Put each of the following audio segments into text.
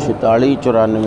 46-94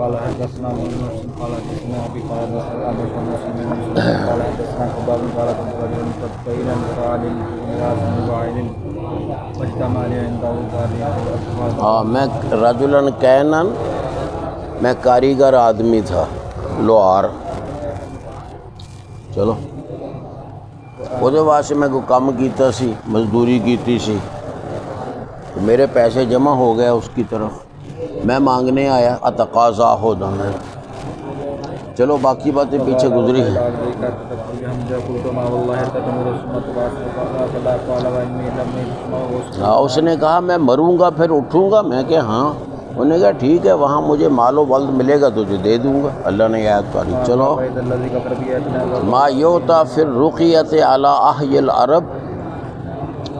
قال حدثنا محمد قال حدثنا ابي قال حدثنا ابو مسلم قال حدثنا خباب قال رجل متطيرا قال الناس مباين واجتمع عنده قال ہاں میں رجلن کینن میں کاریگر آدمی تھا لوہار چلو وہ واسطے میں کوئی کام کیتا سی مزدوری کیتی سی میرے پیسے جمع ہو گئے اس کی طرف میں مانگنے آیا اتقاضا ہو جانا چلو باقی باتیں پیچھے گزری ہیں ہاں اس نے کہا میں مروں گا پھر اٹھوں گا میں کہ ہاں انہوں نے کہا ٹھیک ہے وہاں مجھے مال و ولد ملے گا تجھے دے دوں گا اللہ نے آیت پڑھی چلو ما یوتا فی الرقیۃ علی احی العرب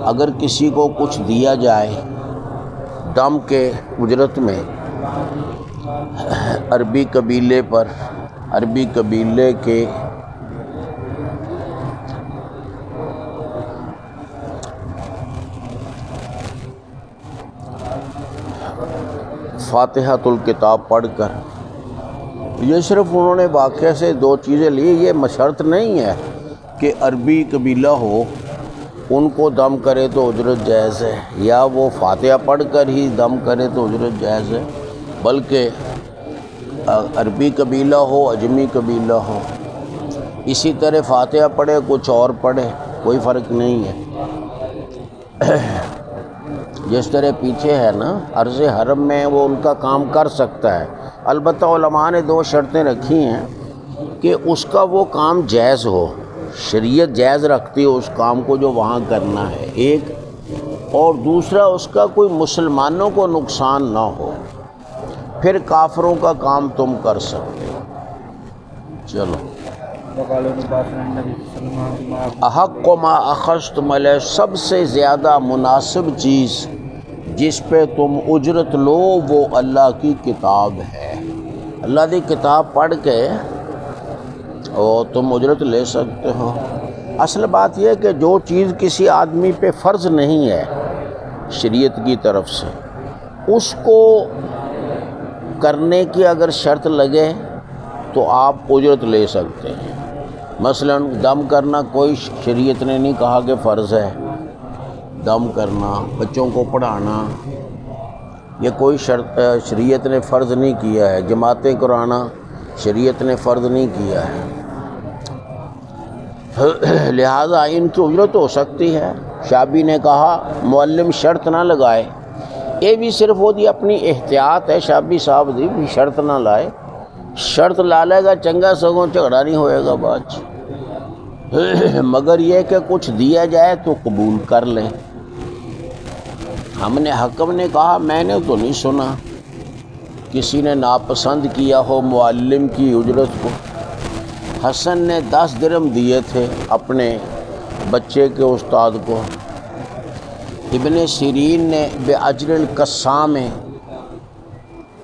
اگر کسی کو کچھ دیا جائے دم کے اجرت میں عربی قبیلے پر عربی قبیلے کے فاتحۃ الکتاب پڑھ کر یہ صرف انہوں نے واقعہ سے دو چیزیں لی یہ شرط نہیں ہے کہ عربی قبیلہ ہو ان کو دم کرے تو اجرت جائز ہے یا وہ فاتحہ پڑھ کر ہی دم کرے تو اجرت جائز ہے بلکہ عربی قبیلہ ہو اجمی قبیلہ ہو اسی طرح فاتحہ پڑھے کچھ اور پڑھے کوئی فرق نہیں ہے جس طرح پیچھے ہے نا عرض حرم میں وہ ان کا کام کر سکتا ہے البتہ علماء نے دو شرطیں رکھی ہیں کہ اس کا وہ کام جائز ہو شریعت جائز رکھتی ہے اس کام کو جو وہاں کرنا ہے ایک اور دوسرا اس کا کوئی مسلمانوں کو نقصان نہ ہو پھر کافروں کا کام تم کر سکتے ہو چلو احق ما اخذتم علیہ سب سے زیادہ مناسب چیز جس پہ تم اجرت لو وہ اللہ کی کتاب ہے اللہ کی کتاب پڑھ کے اور تم اجرت لے سکتے ہو اصل بات یہ ہے کہ جو چیز کسی آدمی پہ فرض نہیں ہے شریعت کی طرف سے اس کو کرنے کی اگر شرط لگے تو آپ اجرت لے سکتے ہیں مثلا دم کرنا کوئی شریعت نے نہیں کہا کہ فرض ہے دم کرنا بچوں کو پڑھانا یہ کوئی شریعت نے فرض نہیں کیا ہے جماعتیں کرانا شریعت نے فرض نہیں کیا ہے لہذا ان کی اجرت ہو سکتی ہے شابی نے کہا معلم شرط نہ لگائے یہ بھی صرف وہ دی اپنی احتیاط ہے شابی صاحب دی بھی شرط نہ لائے شرط لا لے گا چنگا سگوں جھگڑا نہیں ہوئے گا بات مگر یہ کہ کچھ دیا جائے تو قبول کر لیں ہم نے حکم نے کہا میں نے تو نہیں سنا کسی نے ناپسند کیا ہو معلم کی اجرت کو حسن نے 10 درہم دیے تھے اپنے بچے کے استاد کو ابن سیرین نے بِأَجْرِ الْقَسَّامِ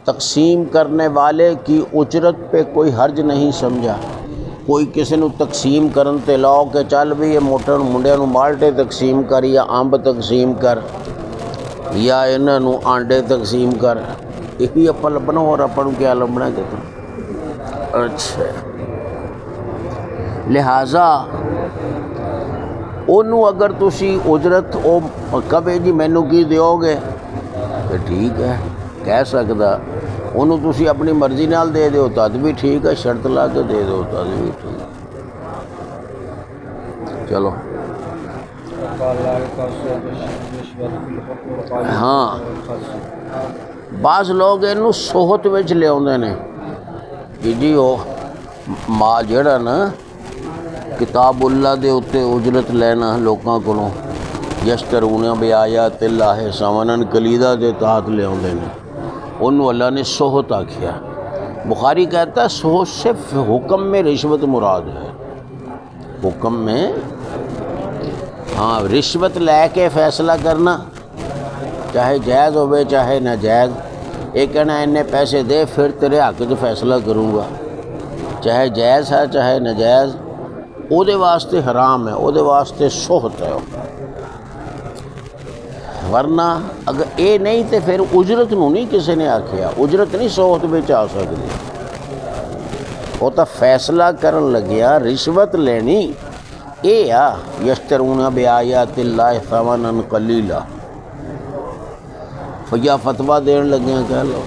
تقسیم کرنے والے کی اجرت پہ کوئی حرج نہیں سمجھا کوئی کسی نے تقسیم کرن تے لاؤ کہ چل بھی یہ موٹر منڈے نو مالٹے تقسیم کر یا امب تقسیم کر یا انہاں نو آنڈے تقسیم کر یہی اپن لبنا اور اپن کیا لبنا کہتے اچھا لہٰذا انہوں اگر تسی اجرت او کبھی جی مینو کی دیو گے تو ٹھیک ہے کہہ سکتا انہوں تسی اپنی مرضی نال دے دیو تد بھی ٹھیک ہے شرط لا کے دے دو تد بھی ٹھیک چلو ہاں بعض لوگ انہوں سوہت وچ لے آندے نے کہ جی وہ مال جڑا نا کتاب اللہ دے اتے اجرت لینا لوکاں کولوں یشترون بآیات اللہ ثمنا قلیلا دے تحت لے آندے نے انہوں اللہ نے سوہت آکھیا بخاری کہتا ہے سوہت صرف حکم میں رشوت مراد ہے حکم میں ہاں رشوت لے کے فیصلہ کرنا چاہے جائز ہوئے چاہے ناجائز ایک کہنا انہیں پیسے دے پھر تیرے حق جو فیصلہ کروں گا چاہے جائز ہے چاہے ناجائز او دے واسطے حرام ہے او دے واسطے سوہت ہے ورنہ اگر یہ نہیں تو پھر اجرت نو نہیں کسی نے آکھیا، اجرت نہیں سوت بچ آ سکتی، وہ تو فیصلہ کرن لگیا رشوت لینی اے آ یشترون بآیات اللہ ثمنا قلیلا، یا فتویٰ دین لگیاں کہہ لو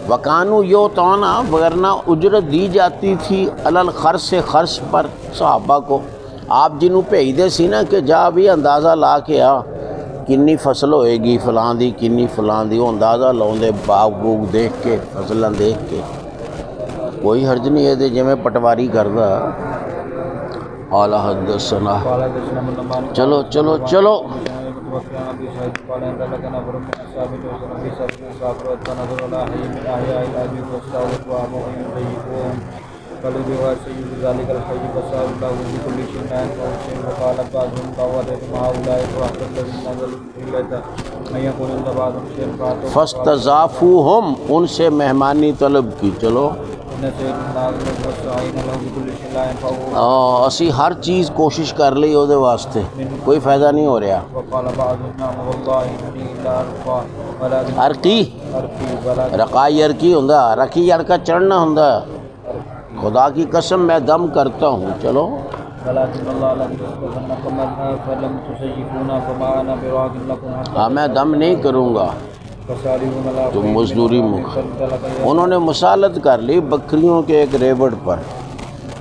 وکانو یوتونا، ورنہ اجرت دی جاتی تھی الخرص سے خرچ پر صحابہ کو، آپ جنہوں بھیج دے سی نا کہ جا بھی اندازہ لا کے آ کنی فصل ہوئے گی فلاں دی کنی فلاں دی، وہ اندازہ لاؤں دے باغ بوگ دیکھ کے فصلاں دیکھ کے، کوئی حرج نہیں ہے دے جویں پٹواری کردا۔ قال حدثنا، چلو چلو چلو فاستضافوہم، ان سے مہمانی طلب کی، چلو اسی ہر چیز کوشش کر لی وہ واسطے، کوئی فائدہ نہیں ہو رہا۔ ارقی رقائی ارقی ہوں، رقی ارقا چڑھنا ہوں، خدا کی قسم میں دم کرتا ہوں، چلو ہاں میں دم نہیں کروں گا، تم مزدوری انہوں نے مسالت کر لی بکریوں کے ایک ریوڑ پر،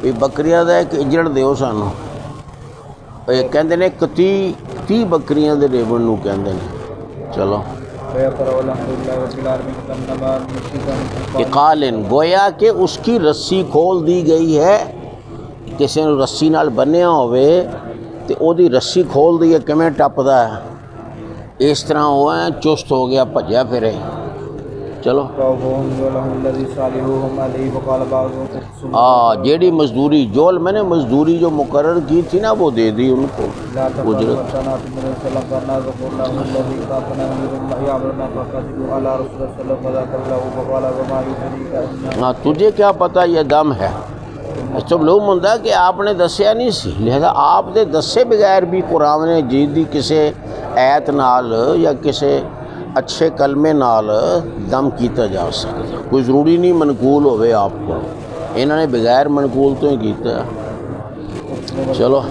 بھی بکریاں دا ایک اجڑ دیو سانو، کہندے نے کتی بکریاں دے ریوڑ نو کہندے نے، چلو اقالن، گویا کہ اس کی رسی کھول دی گئی ہے، کسی نے رسی نال بنیا ہوئے تو او دی رسی کھول دی ہے، کمیں ٹپدا ہے، اس طرح ہوا ہے چست ہو گیا بھجیا پھرے، چلو جیڑی مزدوری جول میں نے مزدوری جو مقرر کی تھی نا وہ دے دی ان کو اجرت۔ ہاں تجھے کیا پتہ یہ دم ہے، سب لوگ مندا کہ آپ نے دسیا نہیں سی، لہذا آپ دے دسے بغیر بھی قرآن نے جیت دی کسے ایت نال یا کسے اچھے کلمے نال دم کیتا جا سکتا، کوئی ضروری نہیں منقول ہوئے آپ کو، انہوں نے بغیر منقول تو ہی کیتا ہے، چلو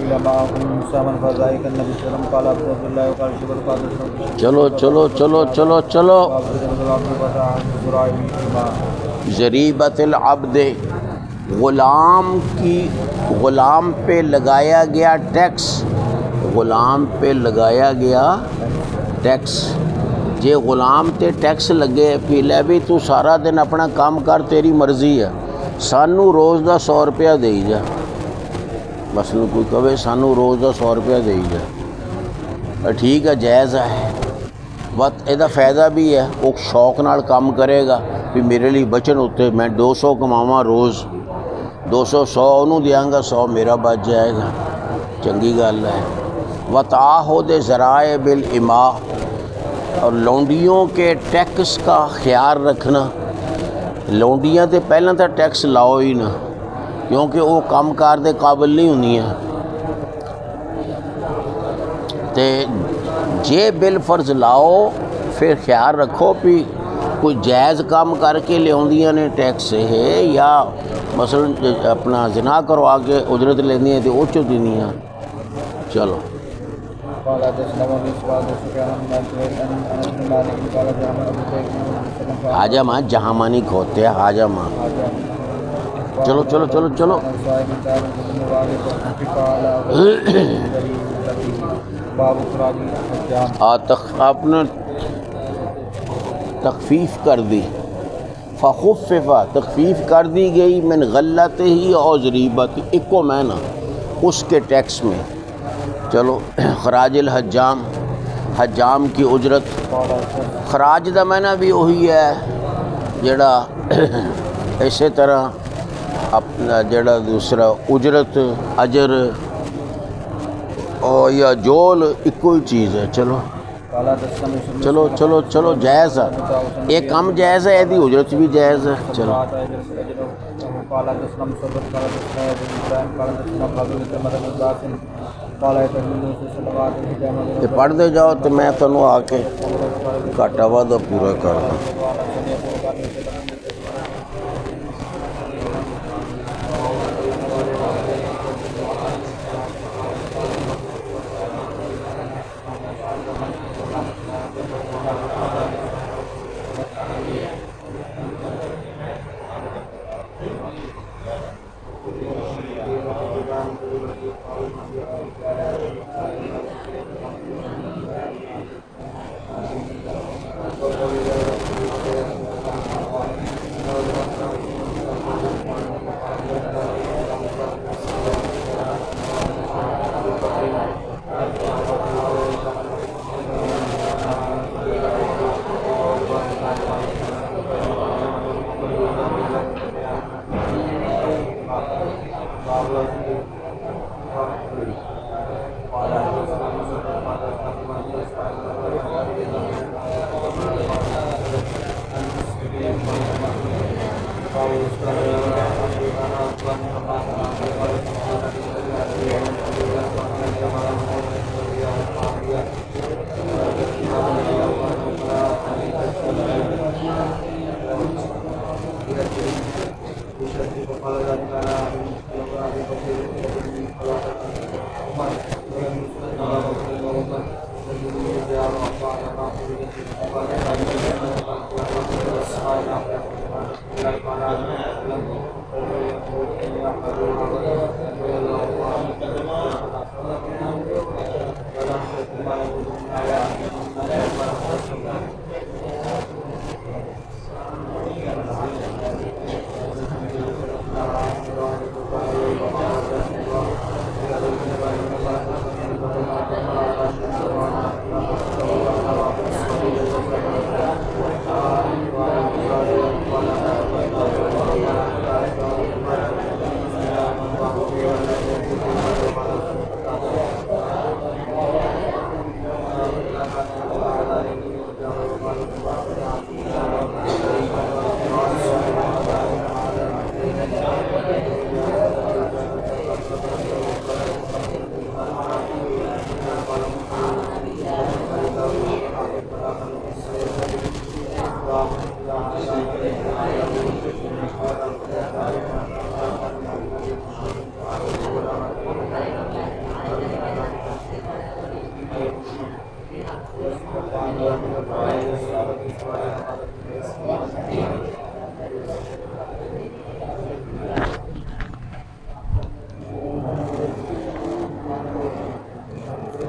چلو چلو چلو چلو چلو ضریبت العبد، غلام پہ لگایا گیا ٹیکس، غلام پہ لگایا گیا ٹیکس، جے غلام تے ٹیکس لگے پی لے بھی تو سارا دن اپنا کام کر تیری مرضی ہے، سانو روز دا 100 روپیہ دئی جا، مثلا کوئی کہے سانو روز دا 100 روپیہ دئی جا، ٹھیک ہے جائز ہے، بت یہ فائدہ بھی ہے، وہ شوق نال کام کرے گا بھی میرے لیے بچن ہوتے، میں 200 کماواں روز، 200 100 انہوں دیاں گا، 100 میرا بچ جائے گا، چنگی گل ہے۔ وتعاہد ذرائع بالاماء، اور لونڈیوں کے ٹیکس کا خیال رکھنا، لونڈیاں تے پہلے تو ٹیکس لاؤ ہی نہ، کیونکہ وہ کام کار دے قابل نہیں ہونی ہیں، تے جے بالفرض لاؤ پھر خیال رکھو بھی کوئی جائز کام کر کے لیاؤندیاں نے ٹیکس ہے، یا مثلا اپنا زنا کروا کے اجرت لیندی ہیں تو وہ چو دینی ہیں، چلو حاجہ ماں جہاں مانی کھوتے ہیں، حاجہ ماں، چلو چلو چلو چلو آپ نے تخفیف کر دی، فخففا تخفیف کر دی گئی من غلط ہی اور ضریبت، اکو میں نا اس کے ٹیکس میں، چلو خراج الحجام، حجام کی اجرت، خراج دا میں نا بھی وہی ہے جڑا اسی طرح اپنا جڑا دوسرا اجرت اجر اور یا جول ایکو ہی چیز ہے، چلو چلو چلو چلو جائز ہے، ایک کم جائز ہے، ایدی اجرت بھی جائز ہے، چلو قال يتمنون صلوات الحجامة یہ پڑھتے جاؤ تو میں تنوں آ کے گھاٹا وعدہ پورا کر دوں.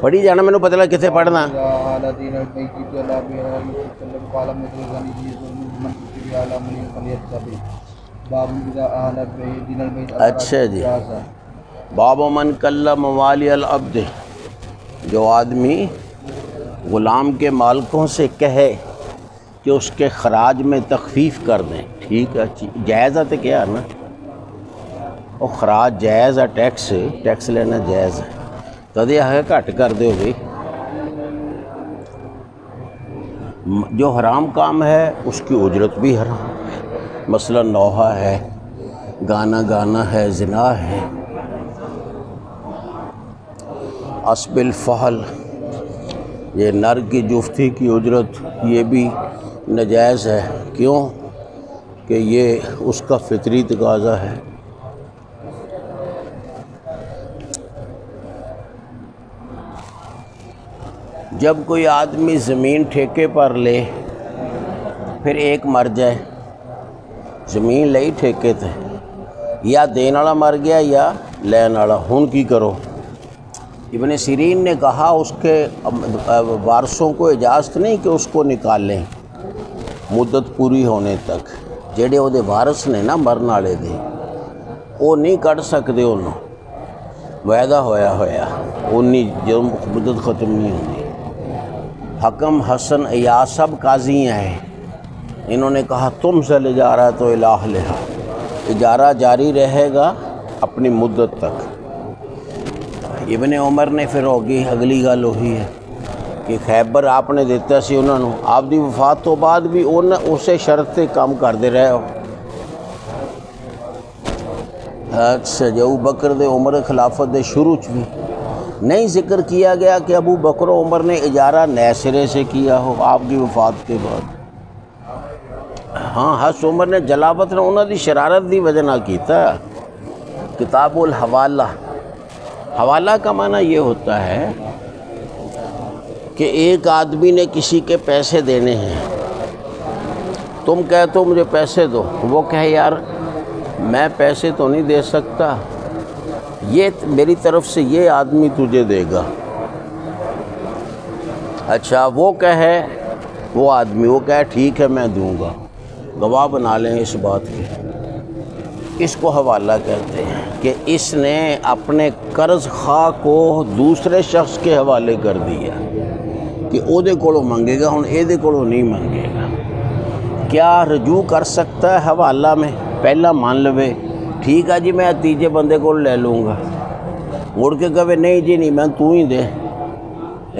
پڑھی جانا، میں نے پتہ لگا کتنے پڑھنا. اچھا جی. باب من کلم والی العبد، جو آدمی غلام کے مالکوں سے کہے کہ اس کے خراج میں تخفیف کر دیں. ٹھیک ہے، جائز ہے تو کیا نا، وہ خراج جائز ہے، ٹیکس لینا جائز ہے، تو یہ ہے گھٹ کر دو بھائی. جو حرام کام ہے اس کی اجرت بھی حرام ہے، مثلا نوحہ ہے، گانا ہے، زنا ہے، اسب الفحل، یہ نر کی جفتی کی اجرت یہ بھی ناجائز ہے. کیوں کہ یہ اس کا فطری تقاضا ہے. جب کوئی آدمی زمین ٹھیکے پر لے، پھر ایک مر جائے، زمین لئی ٹھیکے تے، یا دین والا مر گیا یا لین والا، ہن کی کرو؟ ابن سیرین نے کہا اس کے وارثوں کو اجازت نہیں کہ اس کو نکال لیں مدت پوری ہونے تک. جڑے وہ وارث نے نا مرن والے دے، وہ نہیں کٹ سکتے، انہوں وعدہ ہویا انہی جو مدت ختم نہیں ہوتی. حکم حسن ایاز سب قاضی ہیں، انہوں نے کہا تم سے لے جا رہا ہے تو الہ لہا، اجارہ جاری رہے گا اپنی مدت تک. ابن عمر نے پھر ہوگی اگلی گل وہی ہے کہ خیبر آپ نے دیتا سی انہوں نے، آپ دی وفات تو بعد بھی اسے شرط تے کام کرتے رہے ہو. اچھا جو بکر دے عمر خلافت دے شروع بھی نہیں ذکر کیا گیا کہ ابو بکر و عمر نے اجارہ نئے سرے سے کیا ہو آپ کی وفات کے بعد۔ ہاں حضرت عمر نے جلاوت نے انہوں دی شرارت دی وجہ نہ کیتا۔ کتاب الحوالہ، حوالہ کا معنی یہ ہوتا ہے کہ ایک آدمی نے کسی کے پیسے دینے ہیں، تم کہتے ہو مجھے پیسے دو، وہ کہے یار میں پیسے تو نہیں دے سکتا، یہ میری طرف سے یہ آدمی تجھے دے گا۔ اچھا وہ کہے، وہ آدمی وہ کہے ٹھیک ہے میں دوں گا، گواہ بنا لیں اس بات کے، اس کو حوالہ کہتے ہیں کہ اس نے اپنے قرض خواہ کو دوسرے شخص کے حوالے کر دیا کہ او دے کولوں منگے گا، ہن اے دے کولوں نہیں منگے گا۔ کیا رجوع کر سکتا ہے حوالہ میں؟ پہلا مان لوے ٹھیک ہے جی میں تیجے بندے کو لے لوں گا، مڑ کے کہے نہیں جی نہیں میں تو ہی دے،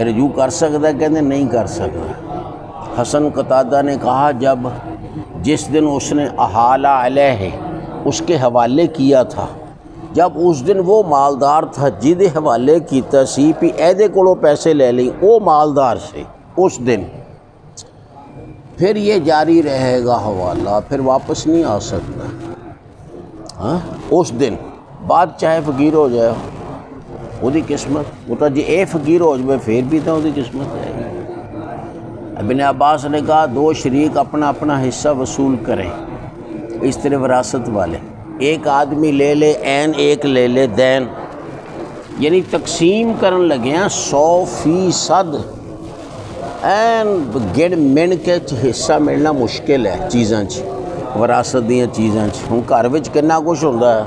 رجوع کر سکتا ہے؟ کہتے نہیں کر سکتا۔ حسن قتادہ نے کہا جس دن اس نے احالہ علیہ اس کے حوالے کیا تھا، جب اس دن وہ مالدار تھا جدے حوالے کیتا سی پی ایدے کولوں پیسے لے لیں وہ مالدار سے، اس دن پھر یہ جاری رہے گا حوالہ، پھر واپس نہیں آ سکتا۔ ہاں اس دن بعد چاہے فقیر ہو جائے وہ دی قسمت، وہ تو جی اے فقیر ہو جائے پھر بھی تو وہ دی قسمت ہے۔ ابن عباس نے کہا دو شریک اپنا اپنا حصہ وصول کریں، اس طرح وراثت والے، ایک آدمی لے لے عین، ایک لے لے دین، یعنی تقسیم کرن لگے ہیں 100% این گڑ من کے حصہ ملنا مشکل ہے چیزاں وراثت دیاں چیزاں ہوں گھر وچ کنا کچھ ہوندہ ہے،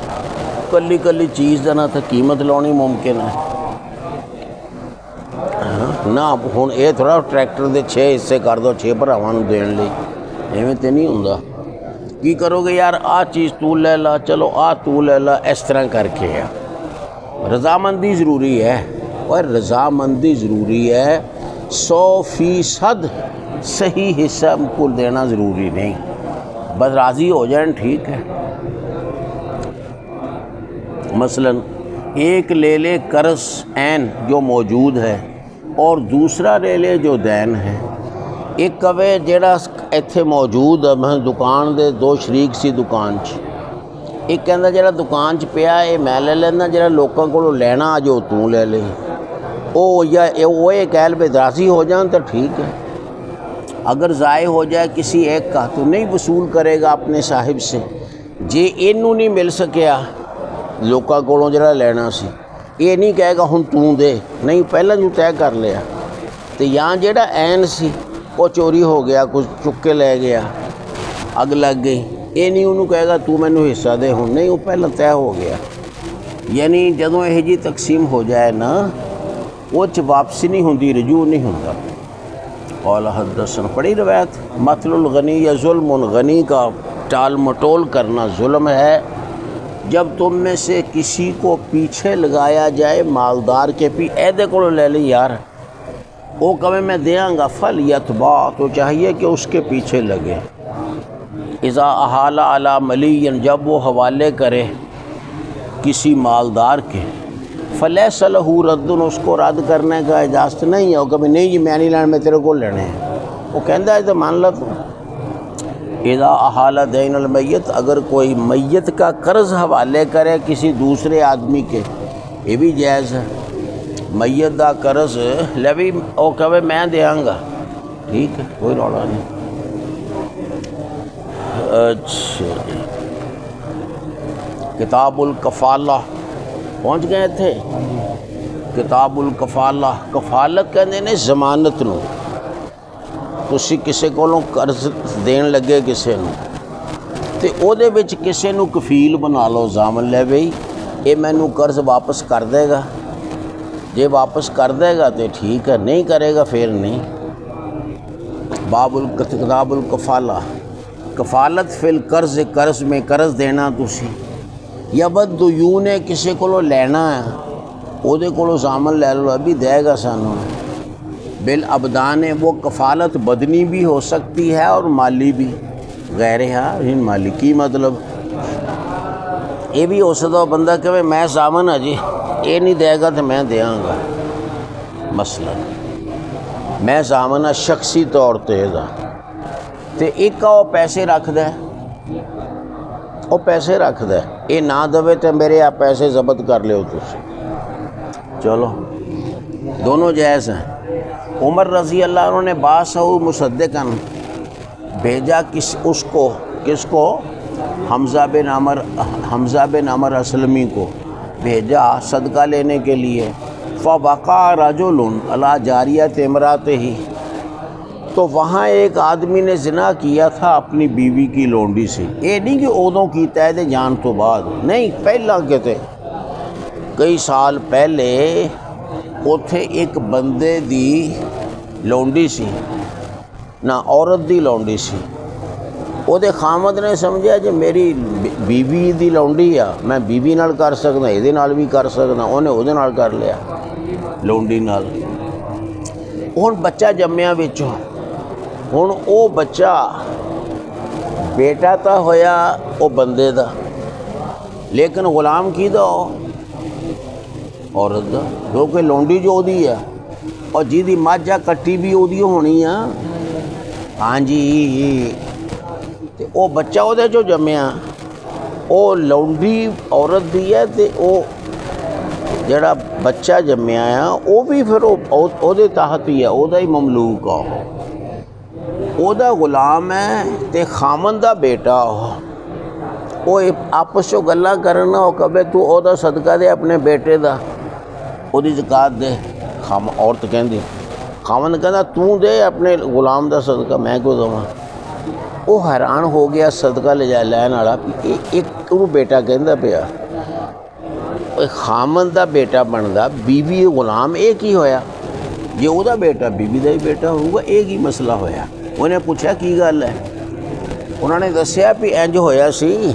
کلی کلی چیز دا نہ تھا قیمت لونی ممکن ہے نہ، ہوں یہ تھوڑا ٹریکٹر دے 6 حصے کر دو 6 بھراواں نوں دین لئی، ایویں تے نہیں ہوندا۔ کی کرو گے یار آ چیز تو لے لا، چلو آ تو لے لا، اس طرح کر کے ہے۔ رضامندی ضروری ہے، اور رضامندی ضروری ہے، 100% صحیح حصہ کو دینا ضروری نہیں، بس راضی ہو جائیں ٹھیک ہے۔ مثلا ایک لے لے قرض عین جو موجود ہے اور دوسرا لے لے جو دین ہے، ایک کہے جیڑا ایتھے موجود ہے، میں دکان دے دو شریک سی دکان چ، ایک کہندا جیڑا دکان چ پیا ہے میں لے لینا، جیڑا لوکاں کولوں لینا جو تو لے لے، او یا وہ ایک اہل پہ راضی ہو جائیں تو ٹھیک ہے۔ اگر ضائع ہو جائے کسی ایک کا تو نہیں وصول کرے گا اپنے صاحب سے، جے اینوں نہیں مل سکیا لوکاں کولوں جڑا لینا سی، یہ نہیں کہے گا ہن تو دے، نہیں پہلا جو طے کر لیا، تو یہاں جڑا عین سی وہ چوری ہو گیا، کچھ چک کے لے گیا، اگ لگ گئی، یہ نہیں انہوں کہے گا تو مینوں حصہ دے ہوں، نہیں وہ پہلا طے ہو گیا۔ یعنی جدوں یہ جی تقسیم ہو جائے نا وہ واپسی نہیں ہوندی، رجوع نہیں ہوتا۔ قال حدثنا پڑھی روایت، مثل الغنی یا ظلم، غنی کا ٹال مٹول کرنا ظلم ہے، جب تم میں سے کسی کو پیچھے لگایا جائے مالدار کے پی ایدے کو لے لے یار، وہ کہے میں دیاں گا، فلیتبع تو چاہیے کہ اس کے پیچھے لگے۔ اذا احال علی ملی، جب وہ حوالے کرے کسی مالدار کے، فلیس لہ رد، اس کو رد کرنے کا اجازت نہیں ہے، وہ کبھی نہیں جی میں نہیں لینا، میں تیرے کو لینے ہیں، وہ کہندا ہے تو مان لو تو۔ اذا احال دین المیت، اگر کوئی میت کا قرض حوالے کرے کسی دوسرے آدمی کے، یہ بھی جائز ہے، میت دا قرض لے بھی وہ کہے میں دیاں گا، ٹھیک ہے کوئی روڑا نہیں۔ اچھا کتاب الکفالہ پہنچ گئے تھے، کتاب الکفالہ، کفالت کہندے نے ضمانت نو، تسی کسے کولوں قرض دین لگے کسے نو تے او دے وچ کسے نو کفیل بنا لو، ضامن لے بھئی اے مینوں قرض واپس کر دے گا، جے واپس کر دے گا تے ٹھیک ہے، نہیں کرے گا پھر نہیں۔ کتاب الکفالہ، کفالت فی القرض، قرض میں قرض دینا تسی، یا بد دیون کسے کولو لینا ہے، او دے کولو ضامن لے لو ابھی دے گا سانوں، بالابدان، وہ کفالت بدنی بھی ہو سکتی ہے اور مالی بھی، غیرہا مالی کی مطلب یہ بھی ہو سکتا بندہ کہ میں ضامن ہے جی یہ نہیں دے گا تو میں دیاں گا. مثلا میں زامنہ شخصی طور تے دا تے ایک وہ پیسے رکھ دے, وہ پیسے رکھ دے, یہ نہ دے تو میرے آپ پیسے ضبط کر لیو تسی. چلو دونوں جائز ہیں. عمر رضی اللہ عنہ نے باسو مصدقاً بھیجا کس کو حمزہ بن عمر اسلمی کو بھیجا صدقہ لینے کے لیے. فوقع رجل علی جاریۃ امرأتہ, تو وہاں ایک آدمی نے زنا کیا تھا اپنی بیوی کی لونڈی سے. یہ نہیں کہ ادوں کیتا ہے جان تو بعد, نہیں, پہلا کہتے کئی سال پہلے اوتھے ایک بندے دی لونڈی سی نہ عورت دی لونڈی سی. وہ دے خامد نے سمجھا جی میری بیوی دی لونڈی آ, میں بیوی نال کر سکنا, یہ نال بھی کر سکنا. انہیں وہ نال کر لیا لونڈی نال. ہن بچہ جمیا وچوں, ہن او بچہ بیٹا تا ہویا او بندے دا, لیکن غلام کی دا عورت دا, کیونکہ لونڈی جو دی ہے اور جی دی ماجھا کٹی بھی او دی ہونی ہے. ہاں جی, تے او بچہ او دے جو جمیا او لونڈی عورت دی ہے, تے او جڑا بچہ جمیا ہے او بھی پھر او دے تحت ہی ہے, او دا ہی مملوک آ, او دا غلام ہے تے خامن دا بیٹا ہو. او آپس چو گلاں کرنا, او کبے تو او دا صدقہ دے اپنے بیٹے دا, او دی زکات دے. عورت کہندی, خامن کہندا تو دے اپنے غلام دا صدقہ, میں کیوں دواں. وہ حیران ہو گیا صدقہ لے جائے لین والا, ایک وہ بیٹا کہندا پیا خامن دا بیٹا بندا, بیوی غلام ایک ہی ہویا, جی او دا بیٹا بیوی دا ہی بیٹا ہوگا, ایک ہی مسئلہ ہویا. انہیں پوچھا کی گل ہے, انہوں نے دسیا بھی انج ہویا سی,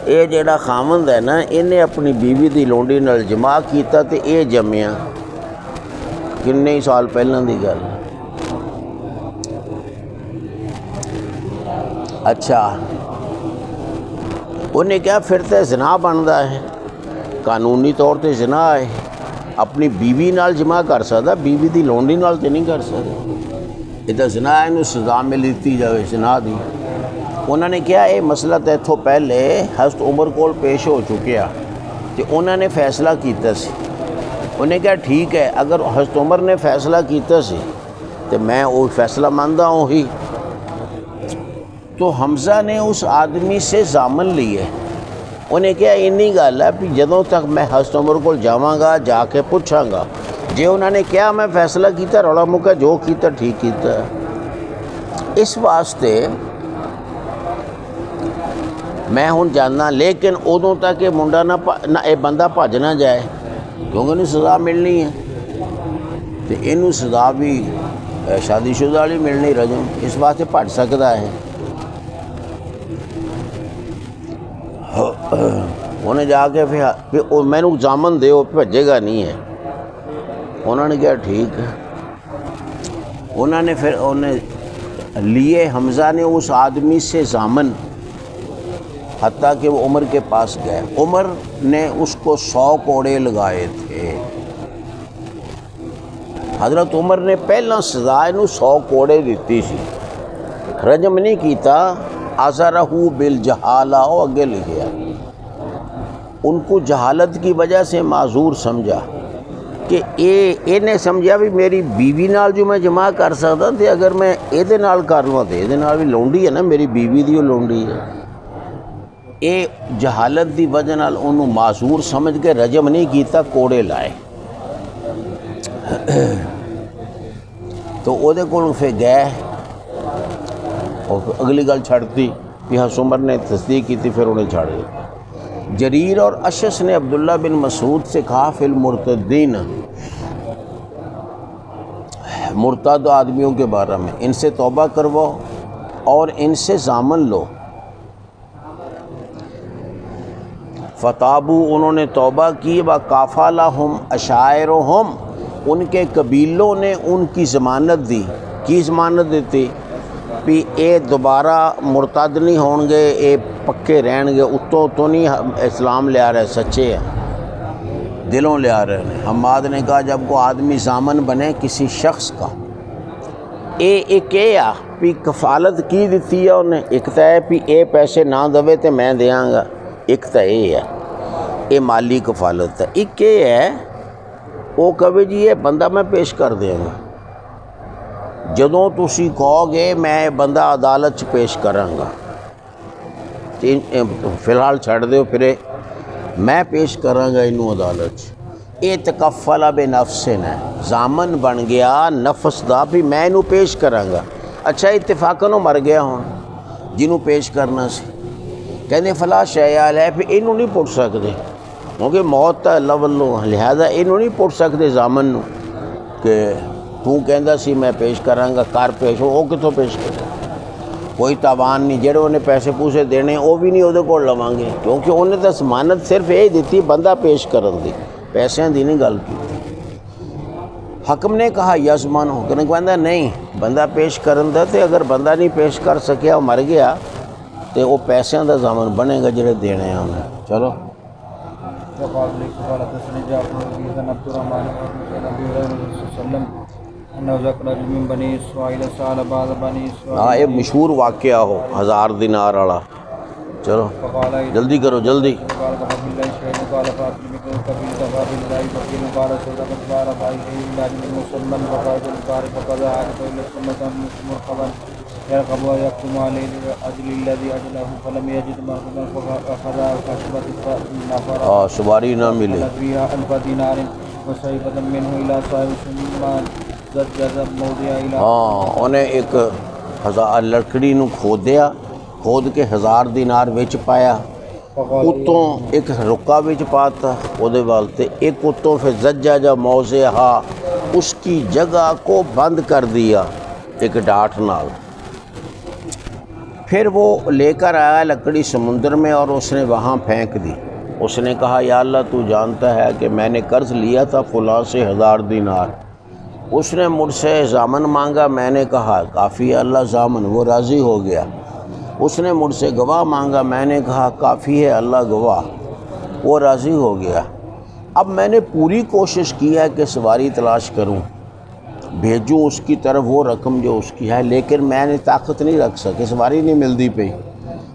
اے جیڑا خامند ہے نا انہیں اپنی بیوی دی لونڈی نال جمع کیتا تے اے جمیا. کنے سال پہلاں دی گل. اچھا انہیں کیا پھر تے زنا بندا ہے, قانونی طور تے زنا ہے, اپنی بیوی نال جمع کر سکتا, بیوی دی لونڈی نال تے نہیں کر سکتا. یہ تو زنا ہے, انہوں سزا میں لیتی جاوے زنا دی. انہوں نے کیا یہ مسئلہ تے اتھوں پہلے حضرت عمر کول پیش ہو چکیا, تے انہوں نے فیصلہ کیتا سی. انہیں کہا ٹھیک ہے, اگر حضرت عمر نے فیصلہ کیتا سی تو میں وہ فیصلہ ماندا ہوں ہی. تو حمزہ نے اس آدمی سے ضامن لیے. انہیں کہا انی گل ہے بھی جدوں تک میں حضرت عمر کول جاواں گا جا کے پوچھاں گا, جے انہوں نے کیا میں فیصلہ کیتا رولا مکا جو کیتا ٹھیک کیتا. اس واسطے میں ہن جاننا, لیکن ادوں تک یہ منڈا نہ اے بندہ بھج نہ جائے, کیونکہ انہیں سزا ملنی ہے. تو انہوں سزا بھی شادی شدہ والی ملنی رجم, اس واسطے بھج سکتا ہے. انہیں جا کے پھر میں نے ضامن دے, وہ بھجے گا نہیں ہے. انہوں نے کہا ٹھیک ہے. انہوں نے پھر انہیں لیے, حمزہ نے اس آدمی سے ضامن, حتیٰ کہ وہ عمر کے پاس گئے. عمر نے اس کو 100 کوڑے لگائے تھے. حضرت عمر نے پہلا سزا انہوں 100 کوڑے دیتی سی, رجم نہیں کیتا. عذرہ بالجہالہ, وہ اگے لکھیا, ان کو جہالت کی وجہ سے معذور سمجھا کہ انہیں سمجھا بھی میری بیوی نال جو میں جمع کر سکتا تھے, اگر میں یہ نال کر لوں تو یہ نال بھی لونڈی ہے نا, میری بیوی دی وہ لونڈی ہے. اے جہالت دی وجہ نال انہوں معذور سمجھ کے رجم نہیں کیتا, کوڑے لائے. تو وہ دے کول پھر گئے, اور اگلی گل چھڑتی کہ حضرت عمر نے تصدیق کی تھی, پھر انہیں چھاڑ دیا. جریر اور اشس نے عبداللہ بن مسعود سے کہا فی المرتدین, مرتد آدمیوں کے بارے میں, ان سے توبہ کرواؤ اور ان سے ضامن لو. فتابو, انہوں نے توبہ کی. وکافلہم عشائرہم, ان کے قبیلوں نے ان کی ضمانت دی. کی ضمانت دیتی بھی اے دوبارہ مرتد نہیں ہون گے, اے پکے رہن گے, اتوں تو نہیں اسلام لے آ رہے, سچے ہیں. دلوں لے آ رہے ہیں۔ حماد نے کہا جب کو آدمی ضامن بنے کسی شخص کا ایک بھی کفالت کی دیتی ہے انہیں، ایک تو ہے بھی اے پیسے نہ دوے تو میں دیاں گا، ایک تو یہ ہے، یہ مالی کفالت ہے۔ ایک یہ ہے وہ کہے جی یہ بندہ میں پیش کر دیں گا، جدوں تسی کہو گے میں بندہ عدالت چ پیش کراں گا، فی الحال چھڑ دیو پھر میں پیش کراں گا انہوں عدالت چ۔ یہ تکفل بے نفس ہے، ضامن بن گیا نفس دا بھی میں انہوں پیش کراں گا۔ اچھا اتفاقاً مر گیا ہوں جنہوں پیش کرنا سی، کہنے فلاں شیال ہے پھر انہوں نہیں پڑھ سکتے کیونکہ موت تا اللہ واللہ، لہذا انہوں نہیں پڑھ سکتے ضامن نو کہ تو کہندا سی میں پیش کراں گا، کار پیش ہو کتوں پیش کرے، کوئی تاوان نہیں، جڑے انہیں پیسے پوسے دینے وہ بھی نہیں وہ کول لواں گے، کیونکہ انہیں تو ضمانت صرف یہ دیتی بندہ پیش کرن دی، پیسے دی نہیں گل کی۔ حکم نے کہا یزمن ہو کہ کہندا نہیں بندہ پیش کرن دا، تے اگر بندہ نہیں پیش کر سکیا مر گیا تے وہ پیسوں دا ضامن بنے گا جڑے دینے ہیں انہیں۔ چلو ہاں یہ مشہور واقعہ ہو 1000 دینار والا۔ چلو جلدی کرو جلدی۔ سواری نہ ملی، ہاں انہیں ایک لکڑی نو کھودیا، کھود کے 1000 دینار وچ پایا، اتوں ایک رکا وچ پاتا وہ دے والتے، ایک اتوں پھر زجاجہ موضعہا اس کی جگہ کو بند کر دیا ایک ڈاٹ نال۔ پھر وہ لے کر آیا لکڑی سمندر میں اور اس نے وہاں پھینک دی۔ اس نے کہا یا اللہ تو جانتا ہے کہ میں نے قرض لیا تھا فلاں سے 1000 دینار، اس نے مجھ سے ضامن مانگا، میں نے کہا کافی ہے اللہ ضامن، وہ راضی ہو گیا۔ اس نے مجھ سے گواہ مانگا، میں نے کہا کافی ہے اللہ گواہ، وہ راضی ہو گیا۔ اب میں نے پوری کوشش کی ہے کہ سواری تلاش کروں، بھیجوں اس کی طرف وہ رقم جو اس کی ہے، لیکن میں نے طاقت نہیں رکھ سکی، سواری نہیں ملتی پئی۔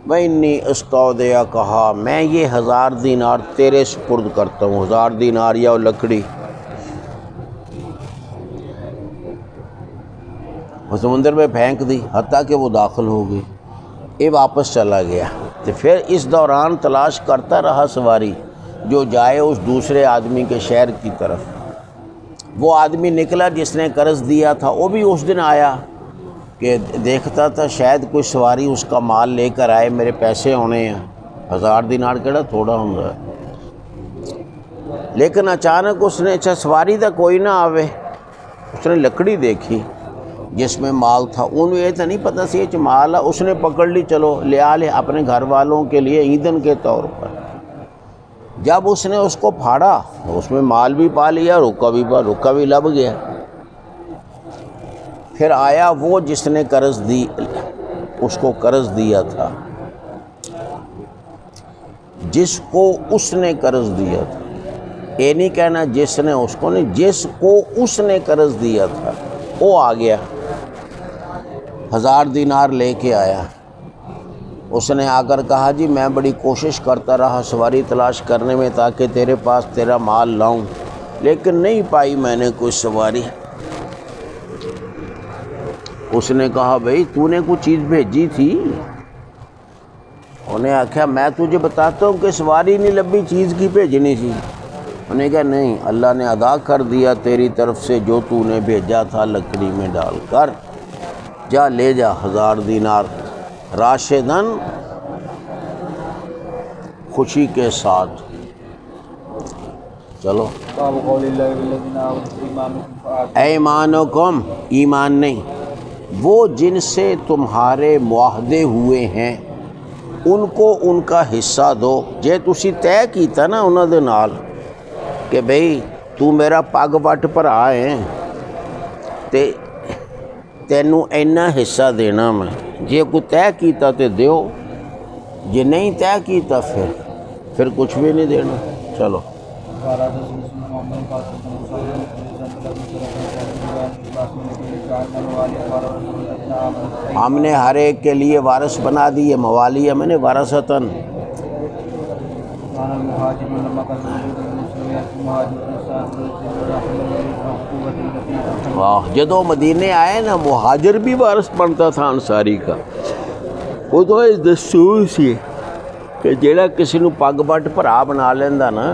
وَإِنِّي أَسْتَوْدِعُ کہا میں یہ 1000 دینار تیرے سپرد کرتا ہوں، 1000 دینار یا وہ لکڑی وہ سمندر میں پھینک دی حتیٰ کہ وہ داخل ہو گئی، یہ واپس چلا گیا۔ تو پھر اس دوران تلاش کرتا رہا سواری جو جائے اس دوسرے آدمی کے شہر کی طرف۔ وہ آدمی نکلا جس نے قرض دیا تھا، وہ بھی اس دن آیا کہ دیکھتا تھا شاید کوئی سواری اس کا مال لے کر آئے، میرے پیسے ہونے ہیں، 1000 دینار کیڑا تھوڑا ہوندہ ہے۔ لیکن اچانک اس نے اچھا سواری دا کوئی نہ آوے، اس نے لکڑی دیکھی جس میں مال تھا، انہوں یہ تو نہیں پتہ سی یہ مال ہے، اس نے پکڑ لی، چلو لے آ لے اپنے گھر والوں کے لیے ایندھن کے طور پر۔ جب اس نے اس کو پھاڑا اس میں مال بھی پا لیا، رکا بھی لب گیا۔ پھر آیا وہ جس نے قرض دی، اس کو قرض دیا تھا، جس کو اس نے قرض دیا تھا، یہ نہیں کہنا جس نے اس کو نہیں، جس کو اس نے قرض دیا تھا وہ آ گیا، 1000 دینار لے کے آیا۔ اس نے آ کر کہا جی میں بڑی کوشش کرتا رہا سواری تلاش کرنے میں تاکہ تیرے پاس تیرا مال لاؤں، لیکن نہیں پائی میں نے کوئی سواری۔ اس نے کہا بھئی تو نے کوئی چیز بھیجی تھی؟ انہیں آکھا میں تجھے بتاتا ہوں کہ سواری نہیں لبھی، چیز کی بھیجنی تھی۔ انہوں نے کہا نہیں، اللہ نے ادا کر دیا تیری طرف سے جو تو نے بھیجا تھا لکڑی میں ڈال کر، جا لے جا 1000 دینار راشدن خوشی کے ساتھ۔ چلو ایمانکم ایمان نہیں، وہ جن سے تمہارے معاہدے ہوئے ہیں ان کو ان کا حصہ دو۔ جے تسی طے کیتا نا انہاں دے نال کہ بھئی تو میرا پگ وٹ پر آئے تے تینوں اینا حصہ دینا میں، جے کوئی طے کیتا تے دیو، جے نہیں طے کیتا پھر کچھ بھی نہیں دینا۔ چلو محمد قال حدثنا مصعب بن ہم نے ہر ایک کے لیے وارث بنا دیے، موالی میں نے وارثتاً. جدو مدینے آئے نا مہاجر بھی وارث بنتا تھا انصاری کا. وہ تو اس دستور سی کہ جیڑا کسی نو پگ بٹ بھرا بنا لیندہ نا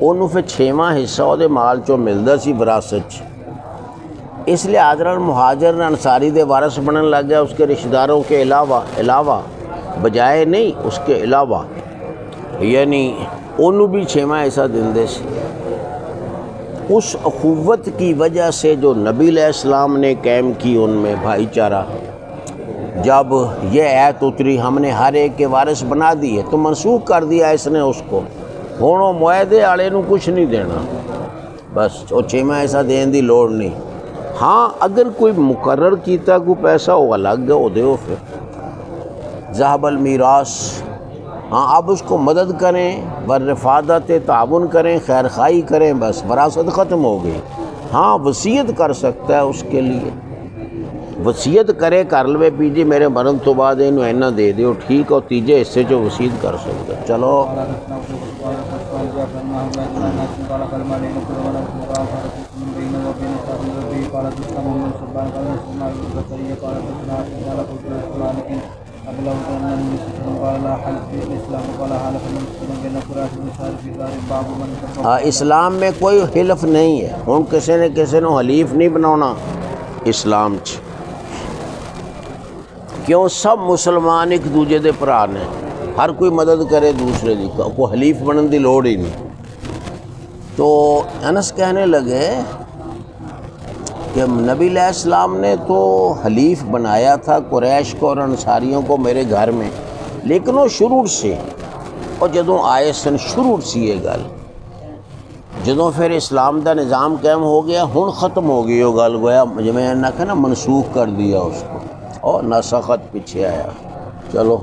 انہوں پھر 6واں حصہ وہ دے مال چو ملدا سی وراثت. اس لیے حضرت مہاجر انصاری دے وارث بنن لگ گیا اس کے رشتہ داروں کے علاوہ بجائے نہیں اس کے علاوہ، یعنی انہوں بھی 6واں حصہ دیندے سی. اس اخوت کی وجہ سے جو نبی علیہ السلام نے قائم کی ان میں بھائی چارہ، جب یہ آیت اتری ہم نے ہر ایک کے وارث بنا دیے تو منسوخ کر دیا اس نے اس کو. ہوں وہ معاہدے والے نو کچھ نہیں دینا، بس وہ 6واں حصہ دین دی لوڑ نہیں. ہاں اگر کوئی مقرر کیتا کوئی پیسہ وہ الگ ہے وہ دیو پھر. ذهب المیراث، ہاں اب اس کو مدد کریں، برفادت تعاون کریں، خیر خواہی کریں، بس وراثت ختم ہو گئی. ہاں وصیت کر سکتا ہے اس کے لیے، وصیت کرے کر لوے پیجی میرے مرن تو بعد انہوں اینا دے دیو ٹھیک، اور تیجے حصے جو وصیت کر سکتا ہے. چلو اسلام میں کوئی حلف نہیں ہے. ہوں کسی نے کسی نو حلیف نہیں بناونا اسلام چ، کیوں سب مسلمان ایک دوجے دے بھرا نے، ہر کوئی مدد کرے دوسرے دی، کوئی حلیف بنن دی لوڑ ہی نہیں. تو انس کہنے لگے کہ نبی علیہ السلام نے تو حلیف بنایا تھا قریش کو اور انصاریوں کو میرے گھر میں، لیکن وہ شروع سے، اور جدوں آئے سن شروع سی یہ گل، جدوں پھر اسلام دا نظام قائم ہو گیا ہن ختم ہو گئی وہ گل، گویا جو میں نے کہا نا منسوخ کر دیا اس کو، اور نسخت پیچھے آیا. چلو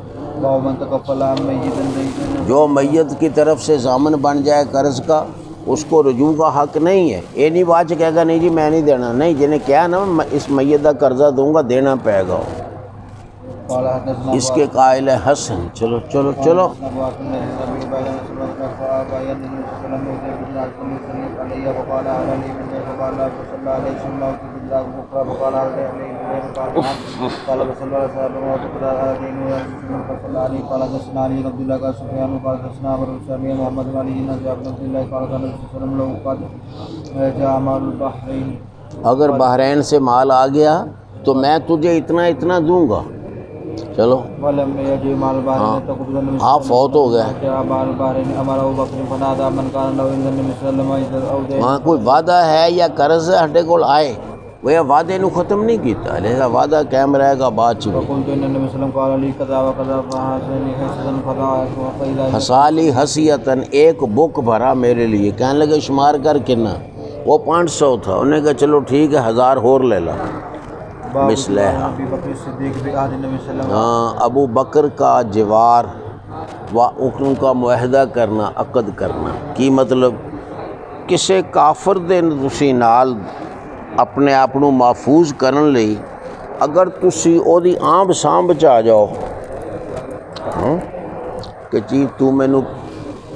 جو میت کی طرف سے ضامن بن جائے قرض کا اس کو رجوع کا حق نہیں ہے. یہ نہیں بات کہے گا نہیں جی میں نہیں دینا، نہیں جنہیں کیا نا میں اس میت کا قرضہ دوں گا دینا پائے گا. اس کے قائل ہے حسن. چلو چلو چلو. اگر بحرین سے مال آ گیا تو میں تجھے اتنا اتنا دوں گا. چلو ہاں فوت ہو گیا. ہاں کوئی وعدہ ہے یا قرض ہے ہڈے کول آئے وہ یہ وعدے نو ختم نہیں کیتا، لہذا وعدہ قائم رہے گا بعد چ. حسالی حسیتاً ایک بک بھرا میرے لیے، کہنے لگے شمار کر کنا، وہ 500 تھا، انہوں نے کہا چلو ٹھیک ہے 1000 اور لے لا مثلہا. ہاں ابو بکر کا جوار و ان کا معاہدہ کرنا، عقد کرنا کی مطلب کسے کافر دے تسی نال اپنے آپ نو محفوظ کرن لئی اگر تسی او دی آمب سامب چ آ جاؤ کہ چیز تو مینو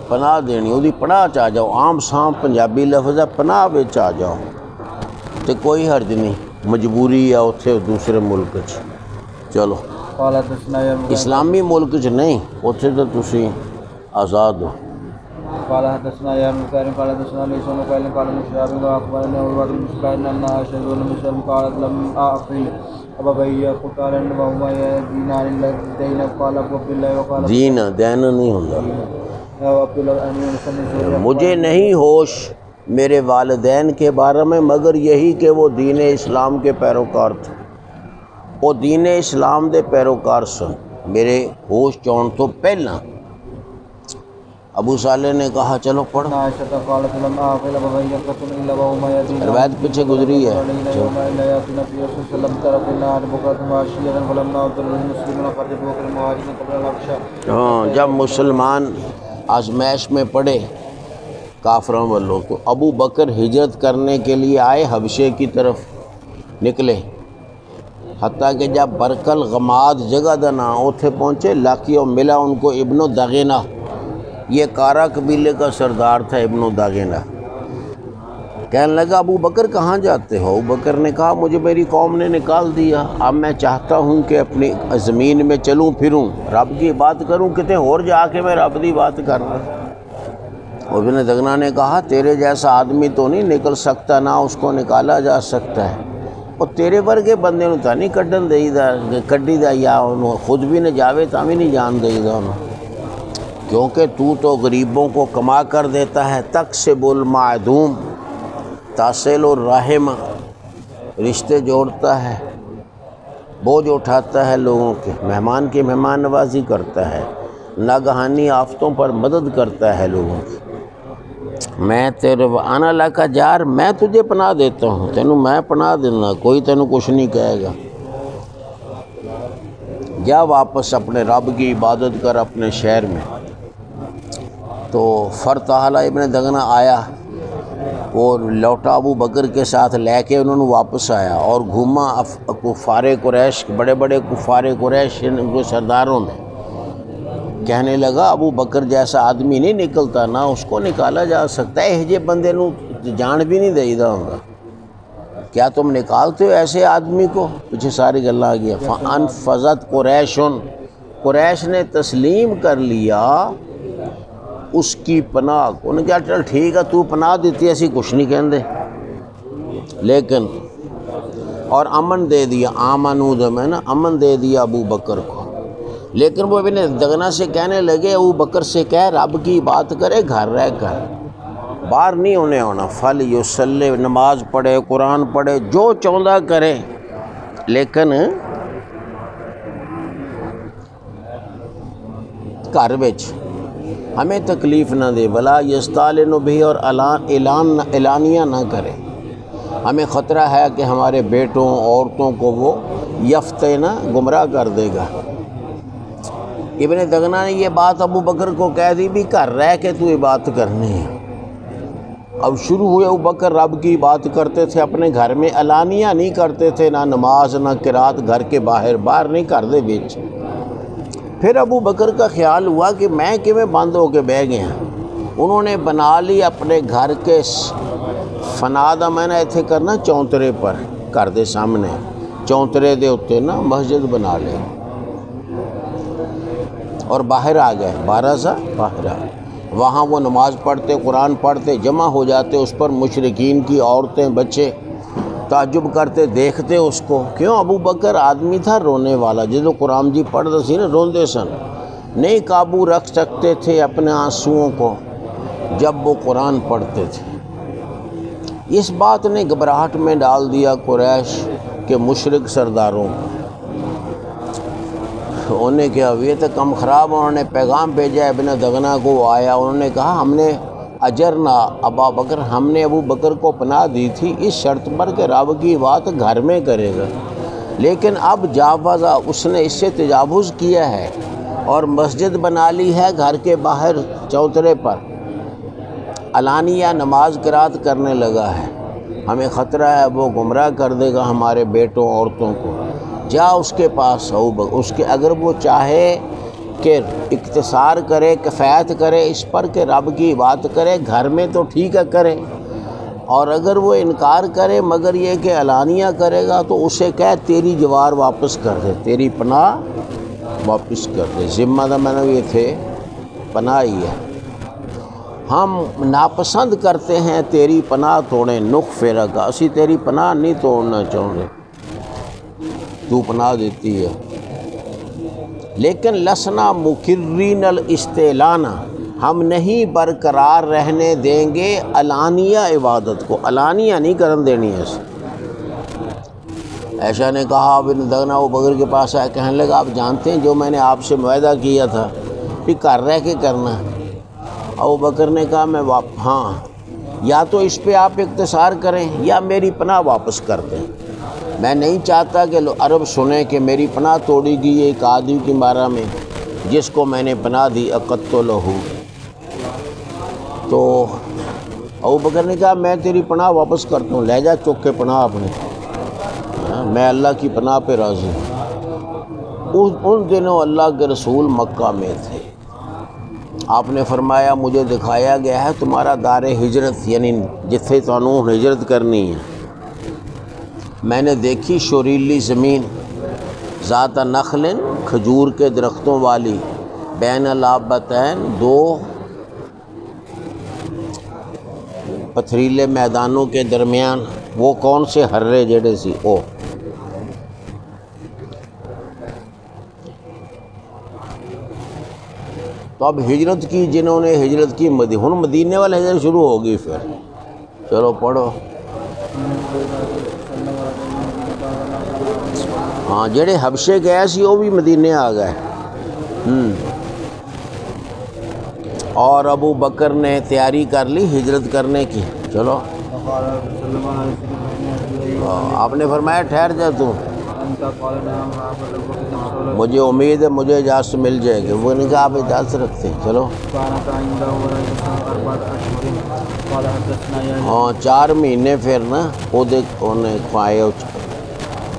پناہ دینی، او دی پناہ چ آ جاؤ، آمب سامب پنجابی لفظ ہے، پناہ وچ آ جاؤ تو کوئی حرج نہیں، مجبوری ہے اتھے دوسرے ملک چ. چلو اسلامی ملک چ نہیں، اتھے تو تسی آزاد ہو. قال حدثنا يا مكارم قال حدثنا ليس بن قال قال مشاب واخبرنا عروة بن زبير ان عائشة بن مسلم قالت لم اعقل ابا بھیا قال وهو دينار الذين قال ابو عبد الله وقال دین نہیں ہوتا. عبد الله مجھے نہیں ہوش میرے والدین کے بارے میں مگر یہی کہ وہ دین اسلام کے پیروکار تھے، وہ دین اسلام دے پیروکار سن. میرے ہوش چون تو پہلا ابو صالح نے کہا چلو پڑھو، روایت پیچھے گزری ہے. ہاں جب مسلمان آزمائش میں پڑے کافروں والوں۔ تو ابو بکر ہجرت کرنے کے لیے آئے، حبشے کی طرف نکلے، حتیٰ کہ جب برکل غماد جگہ دنا اتھے پہنچے، لاقیوں ملا ان کو ابن دغینہ، یہ کارا قبیلے کا سردار تھا ابن دغینہ۔ کہنے لگا ابو بکر کہاں جاتے ہو؟ ابو بکر نے کہا مجھے میری قوم نے نکال دیا، اب میں چاہتا ہوں کہ اپنی زمین میں چلوں پھروں، رب کی بات کروں، کتے اور جا کے میں رب کی بات کرنا۔ ابن دغنہ نے کہا تیرے جیسا آدمی تو نہیں نکل سکتا، نہ اس کو نکالا جا سکتا ہے، اور تیرے ورگے بندے نوں تا نہیں کڈن دئی دا کڈی دا، یا انہوں خود بھی نہ جاوے تا بھی نہیں جان دئی دا انہوں، کیونکہ تو غریبوں کو کما کر دیتا ہے، تکسب المعدوم تاصل الرحم، رشتے جوڑتا ہے، بوجھ اٹھاتا ہے لوگوں کے، مہمان کی مہمان نوازی کرتا ہے، ناگہانی آفتوں پر مدد کرتا ہے لوگوں کی۔ میں تیرے انا لکا جار، میں تجھے پناہ دیتا ہوں، تینوں میں پناہ دینا، کوئی تینوں کچھ نہیں کہے گا، جا واپس اپنے رب کی عبادت کر اپنے شہر میں۔ تو فرتحل ابن دغنہ آیا اور لوٹا ابو بکر کے ساتھ لے کے انہوں نے واپس آیا، اور گھوما کفار قریش، بڑے بڑے کفار قریش کے سرداروں میں، کہنے لگا ابو بکر جیسا آدمی نہیں نکلتا، نہ اس کو نکالا جا سکتا ہے، یہ بندے نوں جان بھی نہیں دئی دا ہوگا، کیا تم نکالتے ہو ایسے آدمی کو؟ پیچھے ساری گلہ آ گیا۔ فَأَنْفَذَتْ قُرَيْشٌ، قریش نے تسلیم کر لیا اس کی پناہ کو، انہوں نے کہا چل ٹھیک ہے تو پناہ دیتی، ایسی کچھ نہیں کہندے، لیکن اور امن دے دیا، آمنود میں نا امن دے دیا ابو بکر کو، لیکن وہ ابن دغنہ سے کہنے لگے ابو بکر سے کہہ رب کی بات کرے گھر رہ کر، باہر نہیں انہیں ہونا، فَلْيُصَلِّ، نماز پڑھے، قرآن پڑھے، جو چاہتا کرے، لیکن گھر وچ ہمیں تکلیف نہ دے، ولا یستعلن بھی، اور اعلانیہ نہ کرے، ہمیں خطرہ ہے کہ ہمارے بیٹوں عورتوں کو وہ یفتہ نہ گمراہ کر دے گا۔ ابن دغنہ نے یہ بات ابو بکر کو کہہ دی بھی گھر رہ کے تو عبادت کرنی ہے۔ اب شروع ہوئے ابو بکر رب کی بات کرتے تھے اپنے گھر میں، علانیہ نہیں کرتے تھے، نہ نماز نہ قرات گھر کے باہر نہیں کر دے بیچ۔ پھر ابو بکر کا خیال ہوا کہ میں کیویں بند ہو کے بہ گیا، انہوں نے بنا لی اپنے گھر کے فنا دا میں نے ایتھے کرنا چونترے پر، گھر دے سامنے چونترے دے اتے نا مسجد بنا لے، اور باہر آ گئے، 12 سا باہر آ گئے، وہاں وہ نماز پڑھتے، قرآن پڑھتے، جمع ہو جاتے، اس پر مشرکین کی عورتیں بچے تعجب کرتے دیکھتے اس کو، کیوں ابو بکر آدمی تھا رونے والا، جدو قرآن جی پڑھتے سی نا روندے سن، نہیں قابو رکھ سکتے تھے اپنے آنسوؤں کو جب وہ قرآن پڑھتے تھے۔ اس بات نے گھبراہٹ میں ڈال دیا قریش کے مشرک سرداروں کو، انہوں نے کیا یہ تو کم خراب، انہوں نے پیغام بھیجا ابن دغنہ کو، آیا، انہوں نے کہا ہم نے اجرنا ابا بکر، ہم نے ابو بکر کو پناہ دی تھی اس شرط پر کہ رب کی بات گھر میں کرے گا، لیکن اب جاوزہ اس نے اس سے تجاوز کیا ہے اور مسجد بنا لی ہے گھر کے باہر چوترے پر، علانیہ نماز قرات کرنے لگا ہے، ہمیں خطرہ ہے وہ گمراہ کر دے گا ہمارے بیٹوں عورتوں کو، جا اس کے پاس اس کے، اگر وہ چاہے کہ اقتصار کرے، کفایت کرے اس پر کہ رب کی بات کرے گھر میں تو ٹھیک ہے کرے، اور اگر وہ انکار کرے مگر یہ کہ علانیہ کرے گا تو اسے کہے تیری جوار واپس کر دے، تیری پناہ واپس کر دے، ذمہ دا میں نے یہ تھے پناہ ہی ہے، ہم ناپسند کرتے ہیں تیری پناہ توڑیں، نخ فیرہ کا، اسی تیری پناہ نہیں توڑنا چاہتے، تو پناہ دیتی ہے، لیکن لسنا مکرین الاستعلانہ، ہم نہیں برقرار رہنے دیں گے علانیہ عبادت کو، علانیہ نہیں کرن دینی ہے۔ ایشا نے کہا ابن دغنہ ابو بکر کے پاس آیا، کہنے لگا آپ جانتے ہیں جو میں نے آپ سے معاہدہ کیا تھا کہ گھر رہ کے کرنا ہے؟ ابو بکر نے کہا میں ہاں، یا تو اس پہ آپ اقتصار کریں یا میری پناہ واپس کر دیں، میں نہیں چاہتا کہ عرب سنیں کہ میری پناہ توڑی گئی ایک آدمی کی بارہ میں جس کو میں نے پناہ دی، اقتلہ، تو ابو بکر نے کہا میں تیری پناہ واپس کرتا ہوں، لے جا چک کے پناہ اپنے، میں اللہ کی پناہ پہ راضی ہوں۔ ان دنوں اللہ کے رسول مکہ میں تھے۔ آپ نے فرمایا مجھے دکھایا گیا ہے تمہارا دار ہجرت، یعنی جتھے تانوں ہجرت کرنی ہے۔ میں نے دیکھی شوریلی زمین، ذات نخل، کھجور کے درختوں والی، بین الابتین، دو پتھریلے میدانوں کے درمیان۔ وہ کون سے ہرے جڑے سی او۔ تو اب ہجرت کی جنہوں نے ہجرت کی ہن مدینے والے ہجرت شروع ہوگی پھر۔ چلو پڑھو۔ ہاں جڑے حبشے گئے سی وہ بھی مدینے آ گئے۔ اور ابو بکر نے تیاری کر لی ہجرت کرنے کی۔ چلو آپ نے فرمایا ٹھہر جا تو، مجھے امید ہے مجھے اجازت مل جائے گی۔ وہ نے کہا آپ اجازت رکھتے ہیں۔ چلو ہاں 4 مہینے پھر نا انہیں کھوائے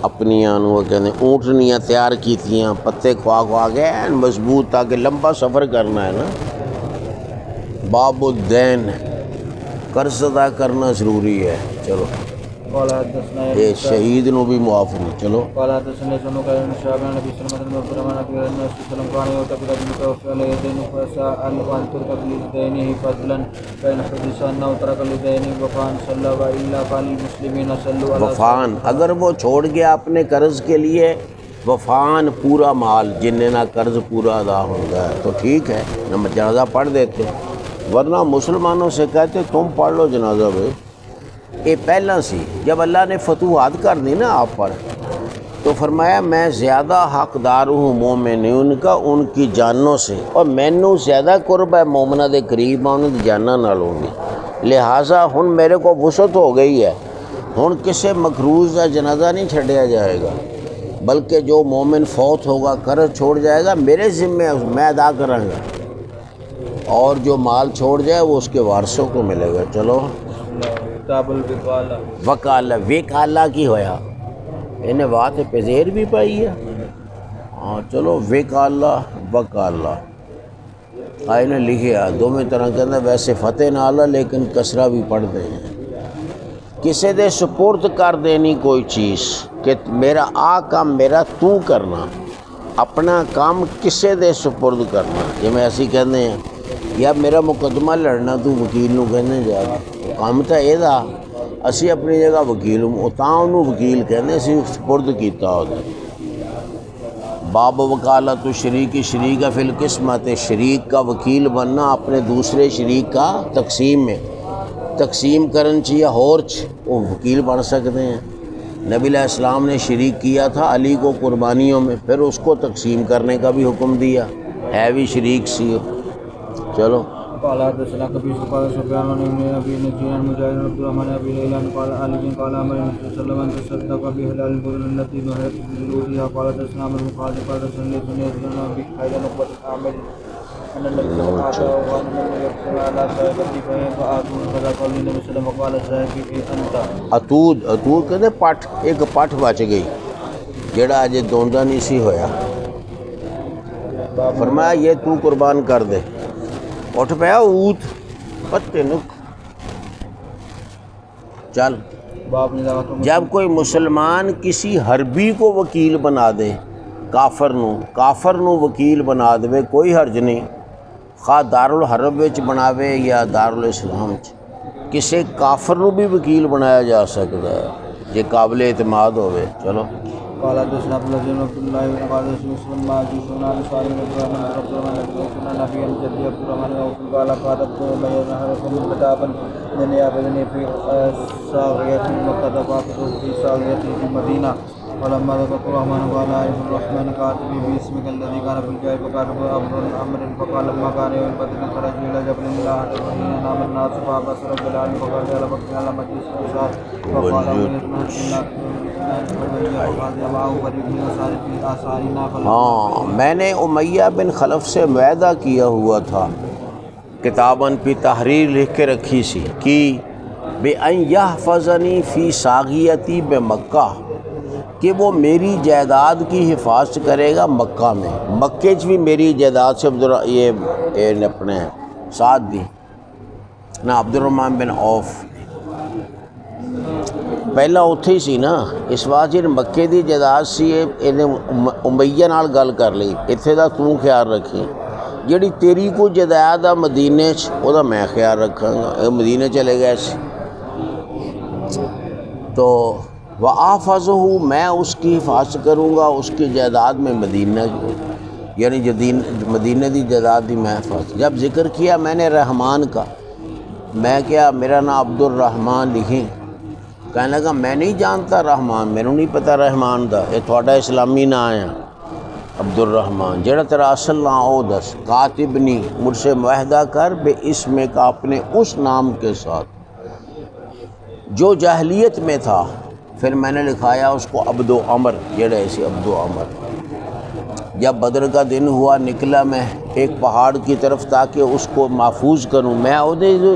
اپنیاں وہ کہنے اونٹنیاں تیار کیتیاں، پتے کھوا کھوا کے مضبوط، تاکہ لمبا سفر کرنا ہے نا۔ باب الدین، قرض ادا کرنا ضروری ہے۔ چلو یہ شہید نو بھی معاف نہیں۔ چلو وفان، اگر وہ چھوڑ گیا اپنے قرض کے لیے وفان پورا مال، جنہیں نہ قرض پورا ادا ہوگا تو ٹھیک ہے، نہ جنازہ پڑھ دیتے، ورنہ مسلمانوں سے کہتے تم پڑھ لو جنازہ بھائی۔ یہ پہلا سی جب اللہ نے فتوحات کر دی نا آپ پر، تو فرمایا میں زیادہ حقدار ہوں مومنین کا ان کی جانوں سے، اور مینوں زیادہ قرب ہے مومنہ دے قریب انہاں دی جاناں نالوں بھی، لہٰذا ہن میرے کو وسعت ہو گئی ہے، ہن کسے مقروض کا جنازہ نہیں چھڈیا جائے گا، بلکہ جو مومن فوت ہوگا قرض چھوڑ جائے گا میرے ذمہ میں ادا کراں گا، اور جو مال چھوڑ جائے وہ اس کے وارثوں کو ملے گا۔ چلو وکالہ، وکالہ کی ہویا انہیں بات پہ زیر بھی پائی ہے۔ ہاں چلو وکالہ وکالہ آئے نے لکھیا دو میں طرح کہنا، ویسے فتح نالا لیکن کسرہ بھی پڑھ دیں، کسے دے سپرد کر دینی کوئی چیز کہ میرا کام میرا تو کرنا، اپنا کام کسے دے سپرد کرنا، جی میں ایسی کہنے ہیں یا میرا مقدمہ لڑنا تو وکیل نو کہنے جا کام تو یہ دا اسی اپنی جگہ وکیل تاں انہوں وکیل کہنے اسی سپرد کیتا ہوتا۔ باب وکالت شریک، شریک فی القسمت، شریک کا وکیل بننا اپنے دوسرے شریک کا تقسیم میں، تقسیم کرن چاہیے ہورچ وہ وکیل بن سکتے ہیں۔ نبی علیہ السلام نے شریک کیا تھا علی کو قربانیوں میں، پھر اس کو تقسیم کرنے کا بھی حکم دیا، ہے بھی شریک سی۔ چلو قال حدثنا كبير قال سفيان بن ابي نجير مجاهد بن عبد الرحمن ابي ليلى قال علي قال امر النبي صلى الله عليه وسلم تصدق بهلال البر التي نهرت بذروتها قال حدثنا من قال قال سنه سنه ابي حيدر نقبه عامر ان النبي صلى الله عليه وسلم يقسم على صاحبتي فآتوا فذا قال النبي صلى الله عليه وسلم قال صاحبي انت اتود کہتے پٹھ، ایک پٹھ بچ گئی جڑا اجے دوندا نہیں سی ہویا، فرمایا یہ تو قربان کر دے، اٹھ پیا اوت پتے نک چل۔ جب کوئی مسلمان کسی حربی کو وکیل بنا دے، کافر نو وکیل بنا دے کوئی حرج نہیں، خواہ دارالحرب وچ بناوے یا دارالاسلام وچ، کسی کافر نو بھی وکیل بنایا جا سکتا ہے یہ قابل اعتماد ہوئے۔ چلو قال حدثنا عبد الله بن عبد الله بن قال مسلم ما جي سنن صالح بن الرحمن عبد الرحمن بن نبي الجدي عبد الرحمن قال قالت بين حركم كتابا من يابني في ساغيه مكتبات في ساغيه المدينه ولما ذكر الرحمن قال عبد الرحمن كاتب باسمك الذي كان في الجاي فكاتب امر فقال لما كان يوم بدر خرج الى جبل الله وحين نام الناس فابصر بلال فقال يا رب على مجلس الانصار فقال ہاں میں نے امیہ بن خلف سے معاہدہ کیا ہوا تھا کتاباً پی تحریر لکھ کے رکھی سی کی بے ان یحفظنی فی ساغیتی بے مکہ، کہ وہ میری جائیداد کی حفاظت کرے گا مکہ میں۔ مکے چ بھی میری جائیداد سے یہ اپنے ساتھ دی نہ عبد الرحمن بن عوف پہلا اتھے ہی سی نا، اس واسطے مکے دی جائیداد سی امیہ نال گل کر لی، اتھے دا تو خیال رکھی، جیڑی تیری کو جائیداد آ مدینے چ او دا میں خیال رکھاں گا۔ مدینے چلے گئے سی تو وَآفَظُهُ، میں اس کی حفاظت کروں گا، اس کی جائیداد میں مدینہ کی، یعنی مدینہ دی جائیداد دی میں حفاظت۔ جب ذکر کیا میں نے رحمان کا، میں کیا میرا نام عبد الرحمن لکھیں، کہنے لگا میں نہیں جانتا رحمان، میرے نہیں پتہ رحمان دا، یہ تھوڑا اسلامی نام ہے عبد الرحمن، جڑا تیرا اصل نام او دس، کاتبنی مجھ سے معاہدہ کر بے اسم کا، اپنے اس نام کے ساتھ جو جاہلیت میں تھا۔ پھر میں نے لکھایا اس کو عبد و عمر، جڑا ایسی عبد و عمر۔ جب بدر کا دن ہوا نکلا میں ایک پہاڑ کی طرف تاکہ اس کو محفوظ کروں، میں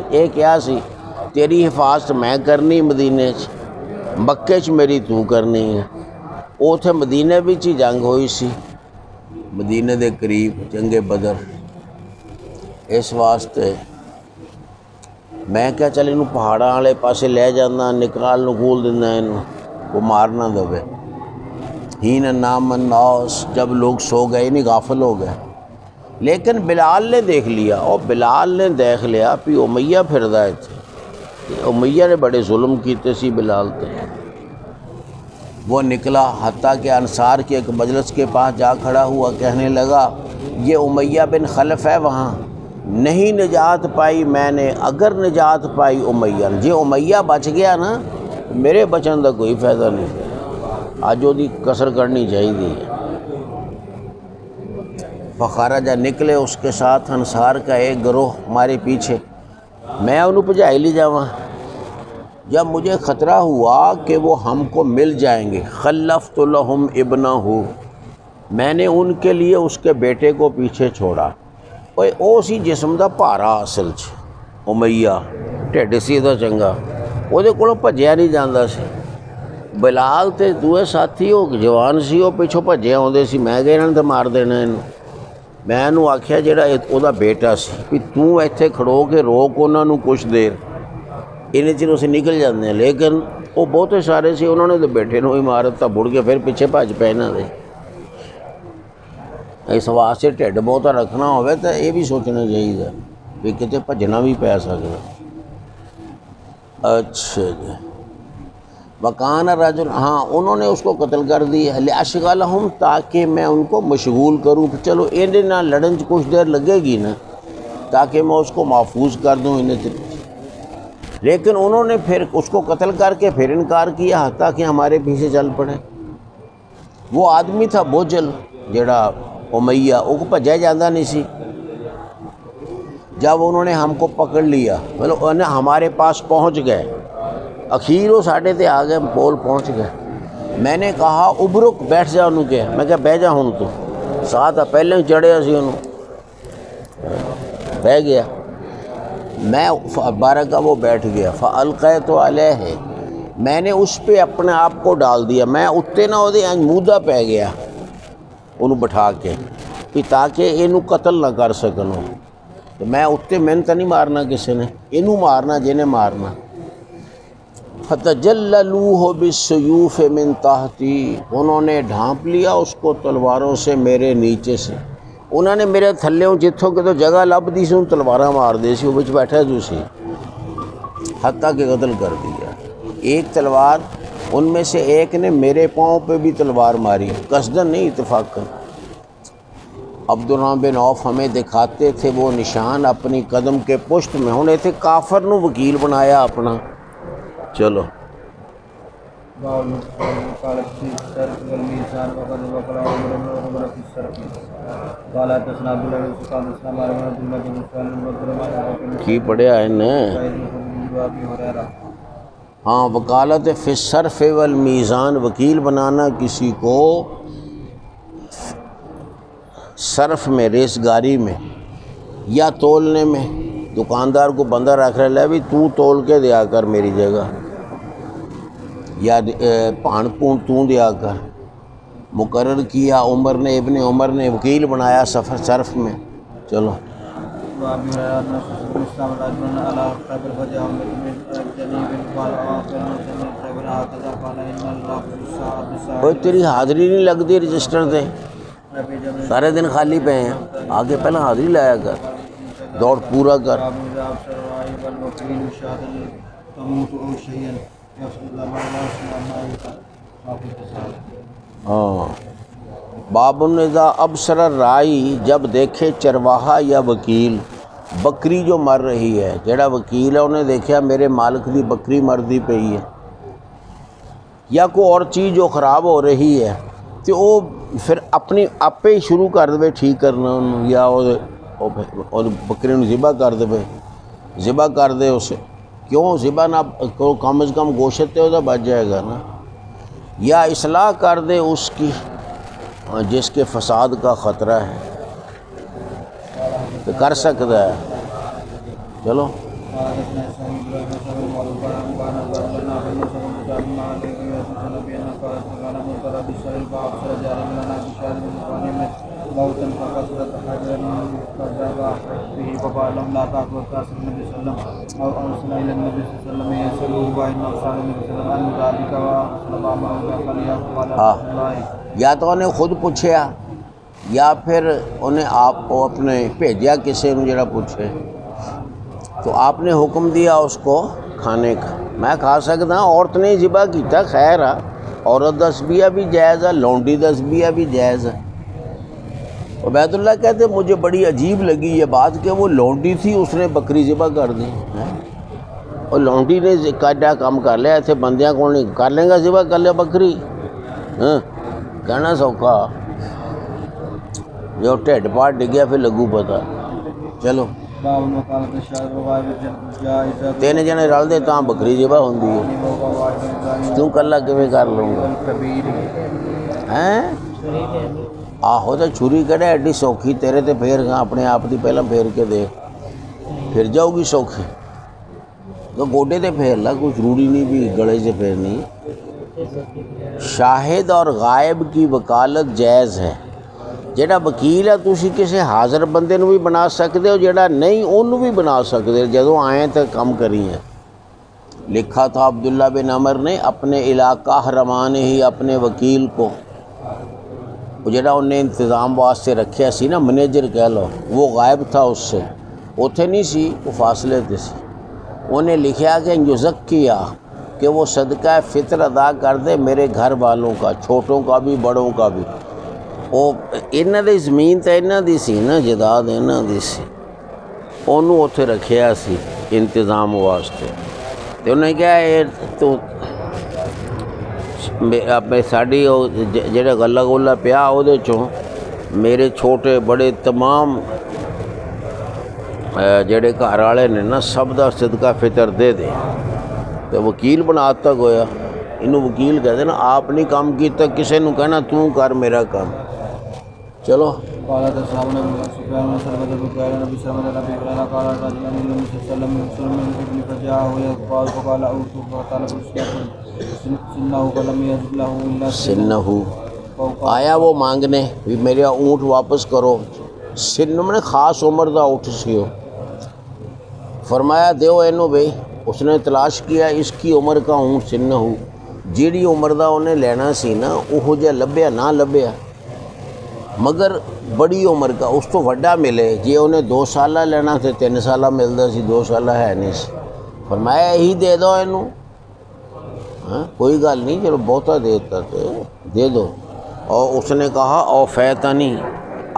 اے کیا سی تیری حفاظت میں کرنی مدینے چ، مکے چ میری تو کرنی ہے۔ اوتھے مدینے وچ ہی جنگ ہوئی سی، مدینے دے قریب جنگ بدر۔ اس واسطے میں کیا چل انہوں پہاڑاں والے پاسے لے جانا، نکول دینا انہوں کو مارنا دوے۔ ہین نام الناس، جب لوگ سو گئے نہیں غافل ہو گئے، لیکن بلال نے دیکھ لیا، اور بلال نے دیکھ لیا پی امیہ پھردہ تھے، امیہ نے بڑے ظلم کیتے سی بلال تے۔ وہ نکلا حتیٰ کہ انصار کے ایک مجلس کے پاس جا کھڑا ہوا، کہنے لگا یہ امیہ بن خلف ہے وہاں، نہیں نجات پائی میں نے، اگر نجات پائی امیہ نے، جی امیہ بچ گیا نا میرے بچن دا کوئی فائدہ نہیں، آج وہ دی کسر کرنی چاہیے۔ فخرجہ نکلے اس کے ساتھ انصار کا ایک گروہ ہمارے پیچھے، میں انہوں بجائی لی جاواں۔ جب مجھے خطرہ ہوا کہ وہ ہم کو مل جائیں گے، خلفت لہم ابنہ، میں نے ان کے لیے اس کے بیٹے کو پیچھے چھوڑا۔ او سی جسم دا پارا اصل چ امیہ، ٹھڈ سی دا چنگا، وہ دے کولوں بھجیا نہیں جاندا سی۔ بلال تے دوے ساتھی وہ جوان سی، وہ پیچھوں بھجے آؤندے سی، میں گئے انہوں نے مار دینا انہوں۔ میں انہوں آکھیا جڑا او دا بیٹا سی بھی تو ایتھے کھڑو کے روک انہوں نے کچھ دیر، انہیں چروں سے نکل جاندے ہیں، لیکن وہ بہتے سارے سی، انہوں نے تو بیٹھے نو ہی مارتا، بڑھ کے پھر پیچھے بھج پے نہ دے۔ اس واسطے ٹھڈ بہتا رکھنا ہوئے تو یہ بھی سوچنا چاہیے بھی کتے بھجنا بھی پی سکتا۔ اچھا جی، وکان رجل، ہاں انہوں نے اس کو قتل کر دی، لاشغلہم، تاکہ میں ان کو مشغول کروں، چلو انہیں نہ لڑن کچھ دیر لگے گی نا، تاکہ میں اس کو محفوظ کر دوں انہیں۔ لیکن انہوں نے پھر اس کو قتل کر کے پھر انکار کیا، حتیٰ کہ ہمارے پیچھے چل پڑے۔ وہ آدمی تھا بوجھل جڑا امیہ، وہ کو بھجا جاندہ نہیں سی۔ جب انہوں نے ہم کو پکڑ لیا، مطلب انہیں ہمارے پاس پہنچ گئے، اخیر وہ ساڑھے تے آگئے، پول پہنچ گئے۔ میں نے کہا ابرک، بیٹھ جا انہوں کے، میں کہا بہ جا ہوں تو، ساتھ پہلے ہی چڑھے اسی انہوں، بہ گیا۔ میں بارہ کا وہ بیٹھ گیا، فَأَلْقَيْتُ عَلَيْهِ، میں نے اس پہ اپنے آپ کو ڈال دیا، میں اتے نہ ہو دے مودہ پہ گیا انہوں بٹھا کے، تاکہ انہوں قتل نہ کر سکنوں۔ تو میں اتے محنت نہیں مارنا کسی نے، انہوں مارنا جنہیں مارنا۔ فَتَجَلَّلُوهُ بِالسُّيُوفِ مِن تَحْتِي، انہوں نے ڈھانپ لیا اس کو تلواروں سے میرے نیچے سے، انہوں نے میرے تھلے جتھوں کہ تو جگہ لب دی سی ان تلوارہ مار دی سی، وہ بچ بیٹھا جو سی، حتیٰ کہ قتل کر دیا۔ ایک تلوار ان میں سے ایک نے میرے پاؤں پہ بھی تلوار ماری، قصدن نہیں اتفاقاً۔ عبد الرحمن بن عوف ہمیں دکھاتے تھے وہ نشان اپنی قدم کے پشت میں، انہیں تھے کافر نو وکیل بنایا اپنا۔ چلو کی پڑھیا ہے نا، ہاں وکالت فی الصرف والمیزان، وکیل بنانا کسی کو صرف میں، ریزگاری میں یا تولنے میں دکاندار کو بندہ رکھ لے بھی تو تول کے دیا کر میری جگہ، یا پان پون تو دیا کر۔ مقرر کیا عمر نے، ابن عمر نے وکیل بنایا سفر صرف میں۔ چلو کوئی تیری حاضری نہیں لگتی رجسٹر دے، سارے دن خالی پہ ہیں، آگے پہلے حاضری لایا کر، دوڑ پورا کر۔ ہاں، باب اذا ابصر الراعی، جب دیکھے چرواہا یا وکیل بکری جو مر رہی ہے، جڑا وکیل ہے انہیں دیکھا میرے مالک دی بکری مردی پئی ہے یا کوئی اور چیز جو خراب ہو رہی ہے، تو وہ پھر اپنی آپ ہی شروع کر دے ٹھیک کرنا انہوں، یا اور بکری نو ذبح کر دے، ذبح کر دے اسے، کیوں ذبح نہ کم از کم گوشت تو بچ جائے گا نا، یا اصلاح کر دے اس کی جس کے فساد کا خطرہ ہے، تو کر سکتا ہے۔ چلو یا تو انہیں خود پوچھیا یا پھر انہیں آپ کو اپنے بھیجیا کسی نے جڑا پوچھے، تو آپ نے حکم دیا اس کو کھانے کا۔ میں کھا سکتا ہوں، عورت نے ذبح کیتا، خیر ہے، عورت دا ذبیحہ بھی جائز ہے، لونڈی دا ذبیحہ بھی جائز ہے۔ عبید اللہ کہتے مجھے بڑی عجیب لگی یہ بات کہ وہ لونڈی تھی، اس نے بکری ذبح کر دی، اور لونڈی نے کیا کام کر لیا، ایسے بندیاں کون نہیں کر لیں گا ذبح کر لیا بکری، کہنا سوکھا، جو ٹھڈ پاٹ ڈگیا پھر لگو پتا۔ چلو تین جنے رل دے تاں بکری ذبح ہوندی ہے، تو کلا کیویں کر لوں گا؟ آہو تو چھری کہڑے ایڈی سوکھی، تیرے تے پھیر گا اپنے آپ دی پہلا پھیر کے دے، پھر جاؤ گی سوکھی، تو گوڈے تے پھیر لا، کوئی ضروری نہیں بھی گلے سے پھیرنی۔ شاہد اور غائب کی وکالت جائز ہے، جڑا وکیل ہے تسی کسی حاضر بندے نو بھی بنا سکتے ہو، جڑا نہیں انہوں بھی بنا سکتے، جدوں آئیں تو کم کری ہیں۔ لکھا تھا عبداللہ بن عمر نے اپنے علاقہ حرمان ہی اپنے وکیل کو، جڑا انہیں انتظام واسطے رکھیا سی نا، منیجر کہہ لو، وہ غائب تھا اس سے، اتھے نہیں سی، وہ فاصلے تے سی، انہیں لکھیا کہ یزکیہ، کہ وہ صدقہ فطر ادا کر دے میرے گھر والوں کا، چھوٹوں کا بھی بڑوں کا بھی۔ وہ انہاں دی زمین تے انہاں دی سی نا، جداد انہاں دی سی، انہوں اتھے رکھیا سی انتظام واسطے، تو انہیں کہا یہ تو اپنے ساڑی جڑا غلہ گلہ پیا وہ دے چوں میرے چھوٹے بڑے تمام جڑے گھر والے نے نا سب دا صدقہ فطر دے دے۔ تو وکیل بناتا گویا، انہوں وکیل کہتے نا، آپ نہیں کام کیتا کسے نو کہنا تو کر میرا کام۔ چلو سنہو، آیا وہ مانگنے بھی میرا اونٹ واپس کرو، سن میں خاص عمر دا اونٹ سی ہو، فرمایا دیو اینو بھئی، اس نے تلاش کیا اس کی عمر کا اونٹ، سنہو، جیڑی عمر دا انہیں لینا سی نا وہ جا لبیا نہ لبیا، مگر بڑی عمر کا اس تو وڈا ملے، جی انہیں 2 سالہ لینا تھے 3 سالہ ملتا سی، 2 سالہ ہے نہیں سی، فرمایا یہی دے دو اینو، کوئی گل نہیں، چلو بہتا دیتا تھے دے دو۔ اور اس نے کہا او فیتنی،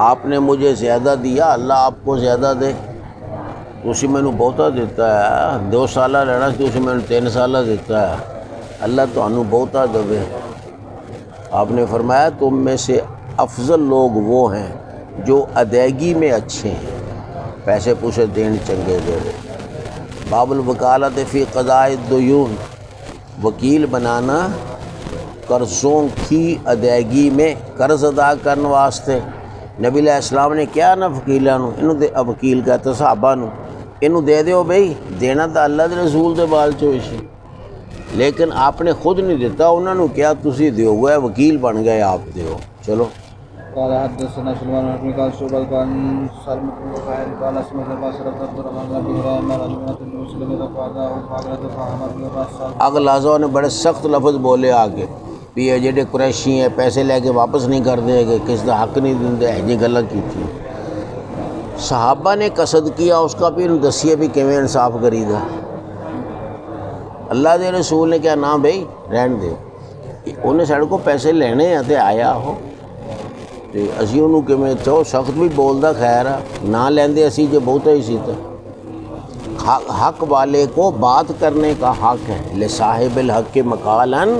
آپ نے مجھے زیادہ دیا، اللہ آپ کو زیادہ دے، اسی میں نے بہتا دیتا ہے، 2 سالہ لینا سی اسی میں نے 3 سالہ دیتا ہے، اللہ تو انہوں بہتا دے۔ آپ نے فرمایا تم میں سے افضل لوگ وہ ہیں جو ادائیگی میں اچھے ہیں، پیسے پوسے دین چنگے دے دے۔ باب الوکالت فی قضاء الدیون، وکیل بنانا قرضوں کی ادائیگی میں، قرض ادا کرنے واسطے۔ نبی علیہ السلام نے کیا نا وکیلاں نو، انہوں دے وکیل کہتے صحابہ نو، ਇਹਨੂੰ ਦੇ ਦਿਓ ਬਈ, ਦੇਣਾ ਤਾਂ ਅੱਲਾ ਦੇ ਰਸੂਲ ਦੇ ਬਾਲ ਚੋਂ ਸੀ, لیکن آپ نے خود نہیں دیتا، انہوں نے کیا تسی دیو گئے، وکیل بن گئے آپ دیو. چلو قال حدثنا سلمان بن قال شعبہ قال سلمة بن خالد قال سمعت ابا سرد عبد الرحمن بن هريرة رجلا مسلم فقاده فقالت فحمد بن رسول. اغلازوں نے بڑے سخت لفظ بولے آگے بھی یہ جڑے قریشی ہیں پیسے لے کے واپس نہیں کر دیں گے، کس دا حق نہیں دیندے، یہ گلاں کی تھی. صحابہ نے قصد کیا اس کا بھی دسیے بھی کیویں انصاف کریدا. اللہ دے رسول نے کیا نام بھائی رہن دیو، انہیں ساڑے کو پیسے لینے ہیں تے آیا ہو تے اسی انہوں کہ میں چاہو سخت بھی بولدا خیر ہے، نہ لیندے اسی جو بہتا ہی سی. حق والے کو بات کرنے کا حق ہے، لصاحب الحق کے مقالن،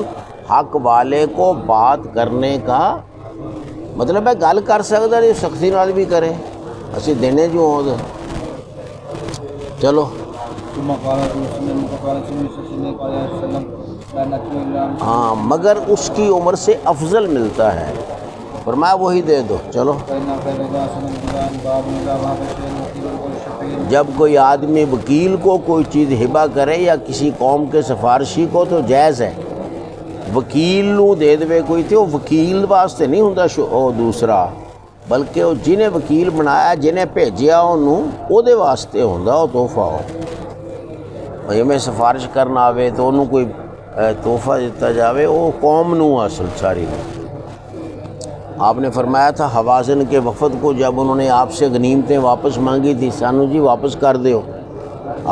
حق والے کو بات کرنے کا مطلب ہے گل کر سکتا ہے، سختی نال بھی کرے، اسی دینے جو ہوں. چلو ثم قال مسلم فقال صلى الله عليه وسلم لا نكفي الا ہاں مگر اس کی عمر سے افضل ملتا ہے، فرمایا وہی دے دو. چلو جب کوئی آدمی وکیل کو کوئی چیز ہبہ کرے یا کسی قوم کے سفارشی کو تو جائز ہے. وکیل نو دے دے کوئی تے وہ وکیل واسطے نہیں ہوندا او دوسرا، بلکہ وہ جنہیں وکیل بنایا جنہیں بھیجیا انہوں او دے واسطے ہوندا او تحفہ ہو. میں سفارش کرنا آوے تو انہوں کوئی تحفہ دیتا جاوے وہ قوم نو اصل ساری. آپ نے فرمایا تھا حوازن کے وفد کو جب انہوں نے آپ سے غنیمتیں واپس مانگی تھی، سانو جی واپس کر دیو،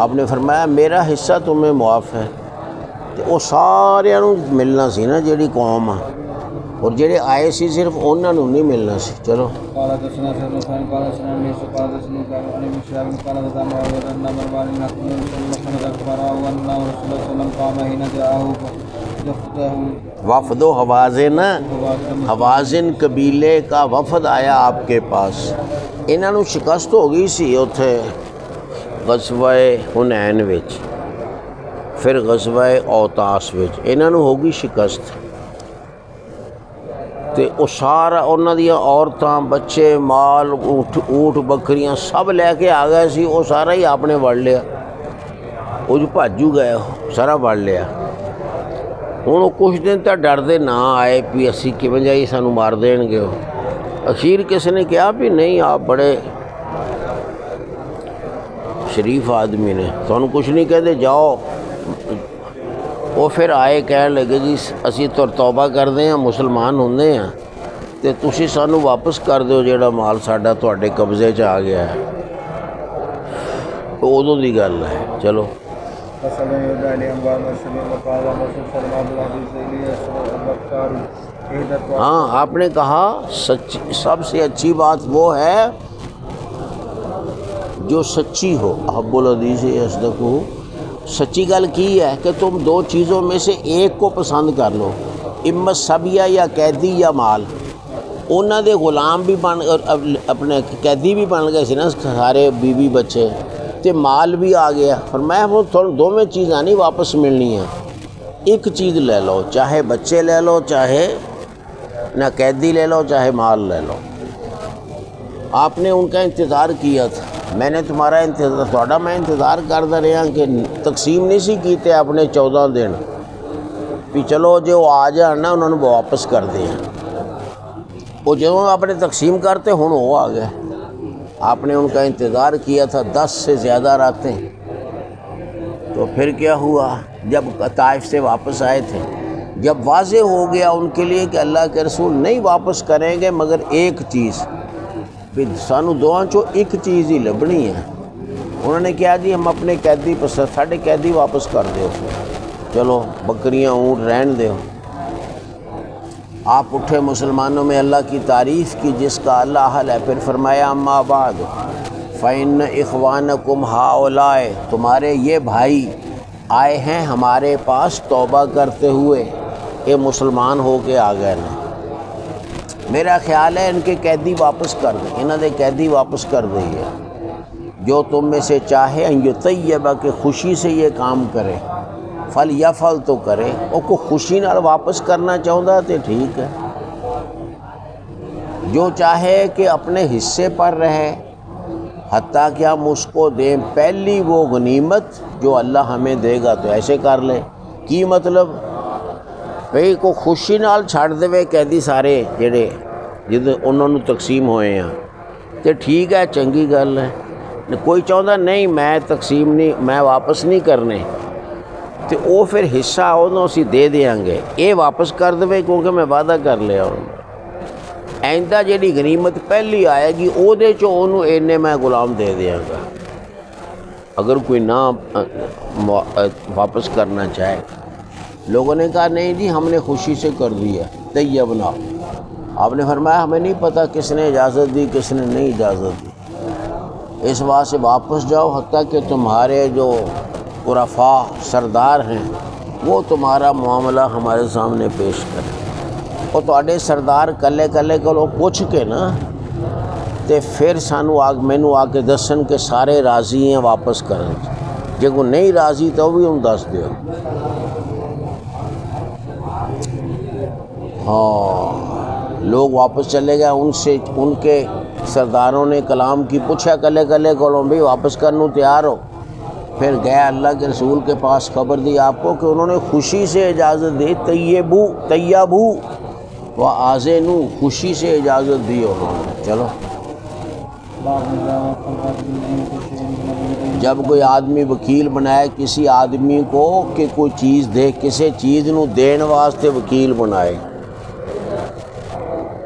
آپ نے فرمایا میرا حصہ تمہیں معاف ہے. تو وہ سارے ملنا سی نا جیڑی قوم ہے، اور جڑے آئے سی صرف انہوں نے نہیں ملنا سی. چلو قال حدثنا سيد الخان قال سنا ليس قال حدثني قال ابن شهاب قال حدثنا معاوية أن مروان بن عبد الله أخبره أن رسول الله صلى الله عليه وسلم قام حين جاءه يفتاه وفد و حوازن، حوازن قبیلے کا وفد آیا آپ کے پاس. انہوں نے شکست ہو گئی سی اتھے غزوہ حنین وچ، پھر غزوہ اوتاس وچ انہوں نے ہو گئی شکست. تے وہ سارا انہاں دیاں عورتاں بچے مال اونٹ بکریاں سب لے کے آ گئے سی، وہ سارا ہی آپ نے وڑ لیا، وہ جو بھاجو گئے سارا وڑ لیا. ہوں کچھ دن تک ڈردے نہ آئے بھی اسی کیویں جائی سانو مار دین گے. اخیر کسی نے کہا بھی نہیں آپ بڑے شریف آدمی نے، تھانوں کچھ نہیں کہتے جاؤ. وہ پھر آئے کہنے لگے جی اسی تو توبہ کرتے ہیں مسلمان ہوندے ہیں تے تسی سانو واپس کر دیو جیڑا مال ساڈا تواڈے قبضے چ آ گیا ہے. ادوں دی گل ہے. چلو ہاں آپ نے کہا سچی سب سے اچھی بات وہ ہے جو سچی ہو. احب الحدیث اصدقہ، سچی گل کی ہے کہ تم دو چیزوں میں سے ایک کو پسند کر لو، اما سبیہ یا قیدی یا مال. انہاں دے غلام بھی بن اپنے قیدی بھی بن گئے سی نا سارے بیوی بچے، تے مال بھی آ گیا. فرمایا وہ دو میں چیزاں نہیں واپس ملنی ہیں، ایک چیز لے لو، چاہے بچے لے لو، چاہے نہ قیدی لے لو، چاہے مال لے لو. آپ نے ان کا انتظار کیا تھا، میں نے تمہارا انتظار تھوڑا میں انتظار کرتا رہا کہ تقسیم نہیں سی کیتے اپنے 14 دن بھی چلو جو آ جان نا انہوں نے واپس کر دیا. وہ جو اپنے تقسیم کرتے ہوں وہ آ گئے. آپ نے ان کا انتظار کیا تھا 10 سے زیادہ راتیں. تو پھر کیا ہوا جب طائف سے واپس آئے تھے، جب واضح ہو گیا ان کے لیے کہ اللہ کے رسول نہیں واپس کریں گے مگر ایک چیز، پھر سانو دعاں چو ایک چیز ہی لبنی ہے. انہوں نے کہا جی ہم اپنے قیدی ساڑھے قیدی واپس کر دیو، چلو بکریاں اونٹ رہن دیو. آپ اٹھے مسلمانوں میں اللہ کی تعریف کی جس کا اللہ حل ہے. پھر فرمایا اما بعد فإن اخوانکم ہؤلاء، تمہارے یہ بھائی آئے ہیں ہمارے پاس توبہ کرتے ہوئے، یہ مسلمان ہو کے آ گئے نا. میرا خیال ہے ان کے قیدی واپس کر دیں، انہوں نے قیدی واپس کر دئیے. جو تم میں سے چاہے ان یطیبہ کہ خوشی سے یہ کام کرے، فل یا فل تو کرے. اور کو خوشی نال واپس کرنا چاہتا تو ٹھیک ہے، جو چاہے کہ اپنے حصے پر رہے حتیٰ کہ ہم اس کو دیں پہلی وہ غنیمت جو اللہ ہمیں دے گا تو ایسے کر لیں۔ کی مطلب بھئی کو خوشی نال چھڑ دے قیدی سارے جڑے جد انہوں نے تقسیم ہوئے ہیں تو ٹھیک ہے، چنگی گل ہے۔ کوئی چاہتا نہیں میں تقسیم نہیں، میں واپس نہیں کرنے، تو وہ پھر حصہ انہوں اسی دے دیاں گے، یہ واپس کر دے کیونکہ میں وعدہ کر لیا ہوں۔ آئندہ جیڑی غنیمت پہلی آئے گی او دے چو انہوں اینے میں غلام دے دیاں گا، اگر کوئی نہ واپس کرنا چاہے۔ لوگوں نے کہا نہیں جی ہم نے خوشی سے کر دیا طیبنا۔ آپ نے فرمایا ہمیں نہیں پتہ کس نے اجازت دی کس نے نہیں اجازت دی، اس بات سے واپس جاؤ حتیٰ کہ تمہارے جو عرفاء سردار ہیں وہ تمہارا معاملہ ہمارے سامنے پیش کریں۔ اور تواڈے سردار کلے کلے کو پوچھ کے نا تے پھر سانو مینوں آ کے دسن کہ سارے راضی ہیں واپس کرن، جے کو نہیں راضی تو بھی ان دس دیو۔ ہاں لوگ واپس چلے گئے، ان سے ان کے سرداروں نے کلام کی پوچھا کلے کلے کو بھی واپس کرنوں تیار ہو؟ پھر گیا اللہ کے رسول کے پاس، خبر دی آپ کو کہ انہوں نے خوشی سے اجازت دی، طیبو و آذنو، خوشی سے اجازت دی انہوں نے۔ چلو جب کوئی آدمی وکیل بنائے کسی آدمی کو کہ کوئی چیز دے، کسی چیز نو دین واسطے وکیل بنائے،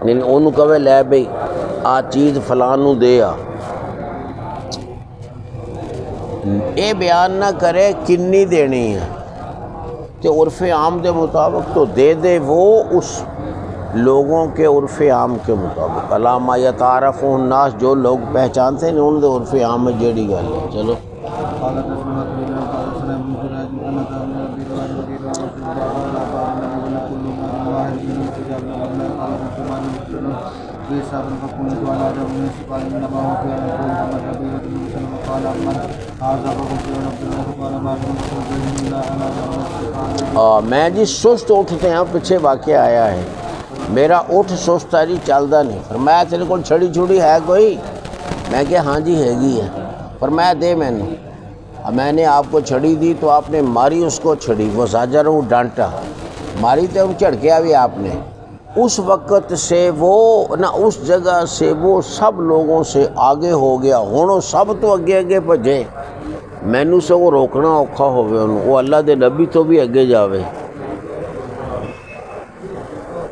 یعنی انہوں کہے لے بھئی آ چیز فلان نو دے آ، اے بیان نہ کرے کنی دینی ہے، تو عرف عام دے مطابق تو دے دے وہ اس لوگوں کے عرف عام کے مطابق، علامہ یتعارف الناس، جو لوگ پہچانتے ہیں ان دے عرف عام میں جیڑی گل ہے۔ چلو میں جی سست اٹھتے ہیں، پیچھے واقعہ آیا ہے، میرا اٹھ سست ہے جی چلدا نہیں۔ فرمایا تیرے کو چھڑی چھڑی ہے کوئی؟ میں کہ ہاں جی ہیگی ہے۔ فرمایا دے میں نے، میں نے آپ کو چھڑی دی تو آپ نے ماری اس کو چھڑی، وہ زاجروں ڈانٹا، ماری تو جھڑکیا بھی آپ نے۔ اس وقت سے وہ نہ اس جگہ سے وہ سب لوگوں سے آگے ہو گیا، ہوں سب تو اگے اگے بھجے، مینوں سے وہ روکنا اوکھا ہوئے انہوں، وہ اللہ دے نبی تو بھی اگے جاوے،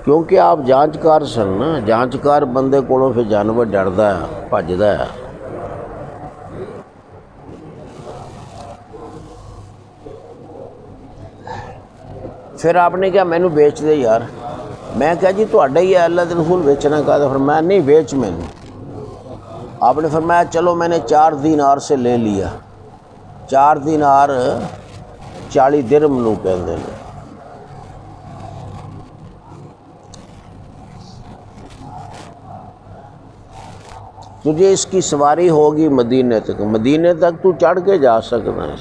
کیونکہ آپ جانچکار سن نا، جانچکار بندے کو پھر جانور ڈردا ہے بھجدا ہے۔ پھر آپ نے کہا مینوں بیچ دے یار، میں کہا جی تہاڈا ہی ہے اللہ دے رسول بیچنا کا، تو فرمایا نہیں بیچ مینوں۔ آپ نے فرمایا چلو میں نے 4 دینار سے لے لیا، 4 دینار 40 درہم نو کہندے نے۔ تجھے اس کی سواری ہوگی مدینے تک، مدینے تک تو چڑھ کے جا سکتا ہے۔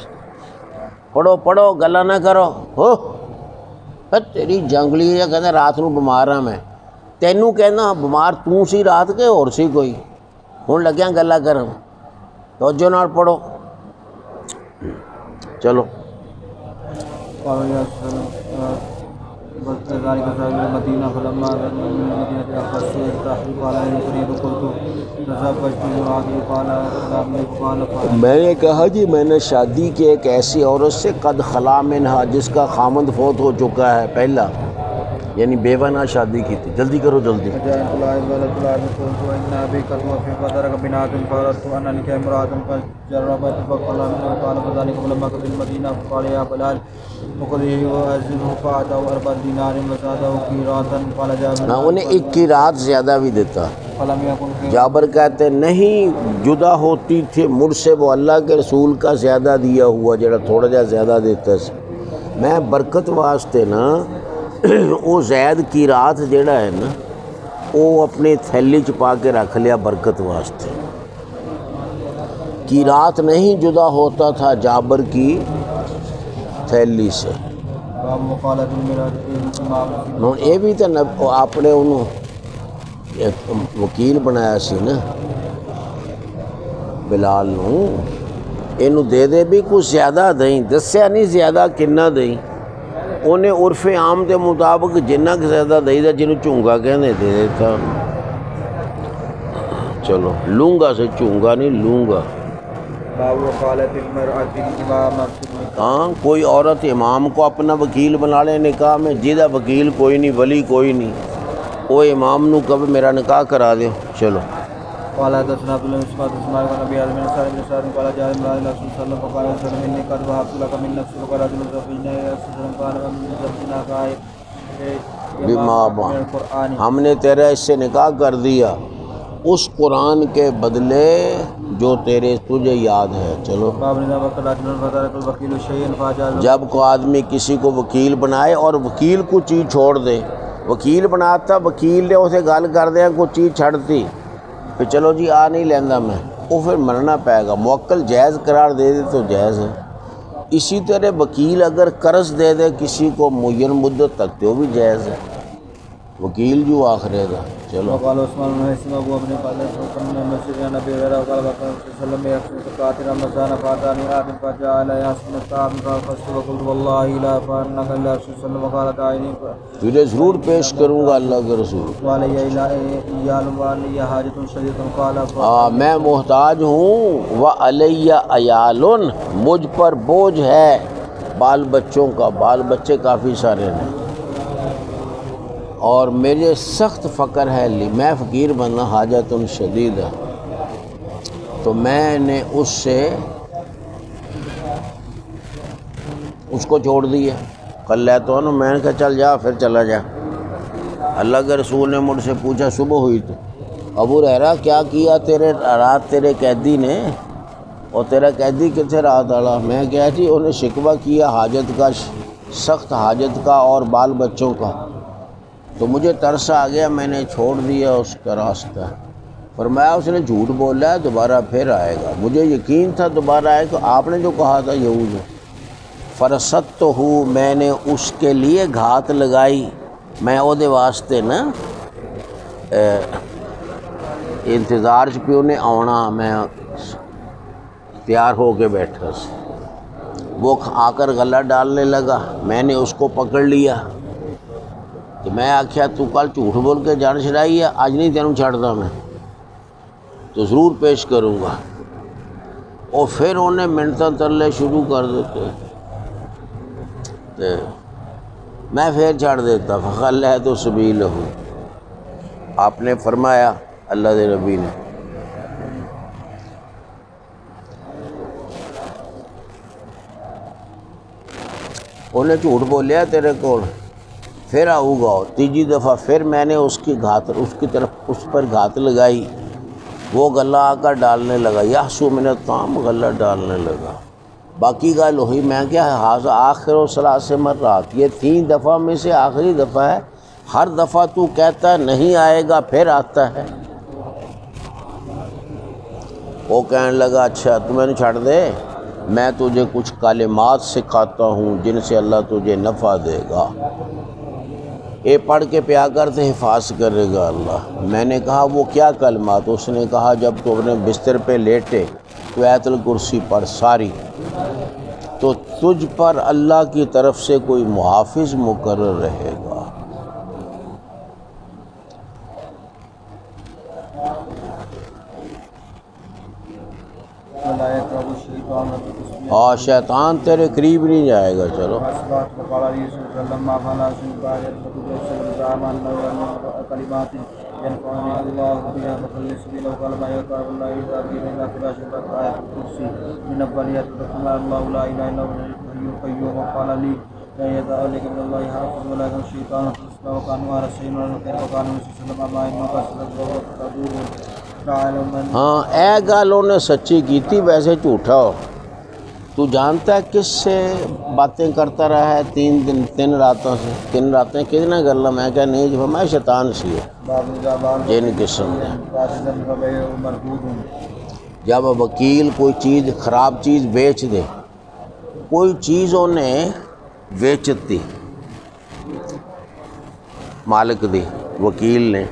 پڑھو پڑھو گلا نہ کرو، ہو تیری جنگلی ہے، کہنا رات نو بمار ہاں میں، تینوں کہنا بمار تو سی رات کے اور سی کوئی، ہوں لگیاں گلا کرن، توجہ نال پڑھو۔ چلو مدینہ فلما مدینہ اخرت تحریف علیہ فرید قلت تزوجت امرأة میں نے کہا جی میں نے شادی کی ایک ایسی عورت سے قد خلا منہا، جس کا خامند فوت ہو چکا ہے پہلا، یعنی بیوہ نہ شادی کی تھی، جلدی کرو جلدی۔ انہیں 1 کی رات زیادہ بھی دیتا۔ جابر کہتے نہیں جدا ہوتی تھی مجھ سے وہ اللہ کے رسول کا زیادہ دیا ہوا، جڑا تھوڑا جا زیادہ دیتا سی، میں برکت واسطے نا وہ زید کی رات جڑا ہے نا وہ اپنے تھیلی چپا کے رکھ لیا برکت واسطے۔ کی رات نہیں جدا ہوتا تھا جابر کی تھیلی سے۔ یہ بھی تو آپ نے انہوں وکیل بنایا سی نا، بلال نوں اینو دے دے بھی کچھ زیادہ دیں، دسیا نہیں زیادہ کنا دیں، انہیں عرف عام کے مطابق جنہ کہ زیادہ دئی دا جنہوں چونگا کہنے دے دیتا. چلو لوں گا سے چونگا نہیں لوں گا. باب وکالت المرأة الامام. ہاں کوئی عورت امام کو اپنا وکیل بنا لے نکاح میں، جیدہ وکیل کوئی نہیں، ولی کوئی نہیں، وہ امام نو کب میرا نکاح کرا دیو. چلو قال حدثنا عبد الله بن مسعود اسماعيل بن ابي عازم بن سعد بن سعد قال جاء امرأة الى رسول الله صلى الله عليه وسلم فقال انزل مني قد وهبت لك من نفسي وقال رجل زوجنا يا رسول الله قال من زوجنا قائل ہم نے تیرا اس سے نکاح کر دیا اس قرآن کے بدلے جو تجھے یاد ہے. چلو جب کو آدمی کسی کو وکیل بنائے اور وکیل کو چیز چھوڑ دے، وکیل بناتا وکیل نے اسے گل کر دیا کوئی چیز چھڑتی پھر چلو جی آ نہیں لینا میں، وہ پھر مرنا پائے گا. موکل جائز قرار دے دے تو جائز ہے. اسی طرح وکیل اگر قرض دے دے کسی کو معین مدت تک تو بھی جائز ہے، وکیل جو آخرے گا. چلو وقال عثمان بن حسن ابو ابن قال سمعنا مسجد نبی وغیرہ وقال بقى صلی اللہ علیہ وسلم قاتل رمضان فاتانی آدم فجعل يحسن الطعام فقلت والله لا فانك الا رسول صلی اللہ وقال دعيني تجھے ضرور پیش کروں گا اللہ کے رسول. وعلي عيال وعلي حاجة شديدة قال میں محتاج ہوں، وعلی عیال، مجھ پر بوجھ ہے بال بچوں کا، بال بچے کافی سارے ہیں اور میرے سخت فقر ہے، میں فقیر بننا حاجت شدید ہے. تو میں نے اس سے اس کو چھوڑ دیا. کل لیتا ہوں میں نے کہا چل جا، پھر چلا جا. اللہ کے رسول نے مجھ سے پوچھا صبح ہوئی تو ابو ہریرہ کیا کیا تیرے رات تیرے قیدی نے، اور تیرا قیدی کتنے رات والا؟ میں کہا جی انہیں شکوہ کیا حاجت کا، سخت حاجت کا اور بال بچوں کا. تو مجھے ترس آ گیا، میں نے چھوڑ دیا اس کا راستہ. فرمایا اس نے جھوٹ بولا ہے، دوبارہ پھر آئے گا. مجھے یقین تھا دوبارہ آئے گا، آپ نے جو کہا تھا یہود. فرست تو ہوں، میں نے اس کے لیے گھات لگائی، میں وہ دے واسطے نا انتظار چ پیو نے آنا، میں تیار ہو کے بیٹھا. وہ آ کر غلہ ڈالنے لگا، میں نے اس کو پکڑ لیا. تو میں آخیا تو کل جھوٹ بول کے جان چھڑائی ہے، آج نہیں تینوں چھڑتا میں، تو ضرور پیش کروں گا. اور پھر انہیں منتیں ترلے شروع کر دیتے، تو میں پھر چھڑ دیتا. فخل ہے تو سبیل ہوں، آپ نے فرمایا اللہ دے نبی نے انہیں جھوٹ بولیا تیرے کو، پھر آؤ گا. تیجی دفعہ پھر میں نے اس کی طرف اس پر گھات لگائی. وہ غلہ آ کر ڈالنے لگا، یحسو من الطعام، غلہ ڈالنے لگا. باقی گل ہوئی، میں کیا ہے آخر و ثلاث مرات، یہ 3 دفعہ میں سے آخری دفعہ ہے. ہر دفعہ تو کہتا ہے نہیں آئے گا، پھر آتا ہے. وہ کہنے لگا اچھا تو میں نے چھڑ دے، میں تجھے کچھ کلمات سکھاتا ہوں جن سے اللہ تجھے نفع دے گا، یہ پڑھ کے پیا کر تو حفاظ کرے گا اللہ. میں نے کہا وہ کیا کلمات؟ اس نے کہا جب تو اپنے بستر پہ لیٹے تو آیت الکرسی پڑھ ساری، تو تجھ پر اللہ کی طرف سے کوئی محافظ مقرر رہے گا. اور شیطان تیرے قریب نہیں جائے گا. چلو ہاں اے گل انہیں سچی کیتی، ویسے جھوٹا ہو. تو جانتا ہے کس سے باتیں کرتا رہا ہے 3 راتوں سے؟ 3 راتیں کتنا گلا؟ میں کہا نہیں جب میں شیطان سی ہے جن قسم ہے. جب وکیل کوئی چیز خراب چیز بیچ دے، کوئی چیز انہیں بیچت دی مالک دی وکیل نے،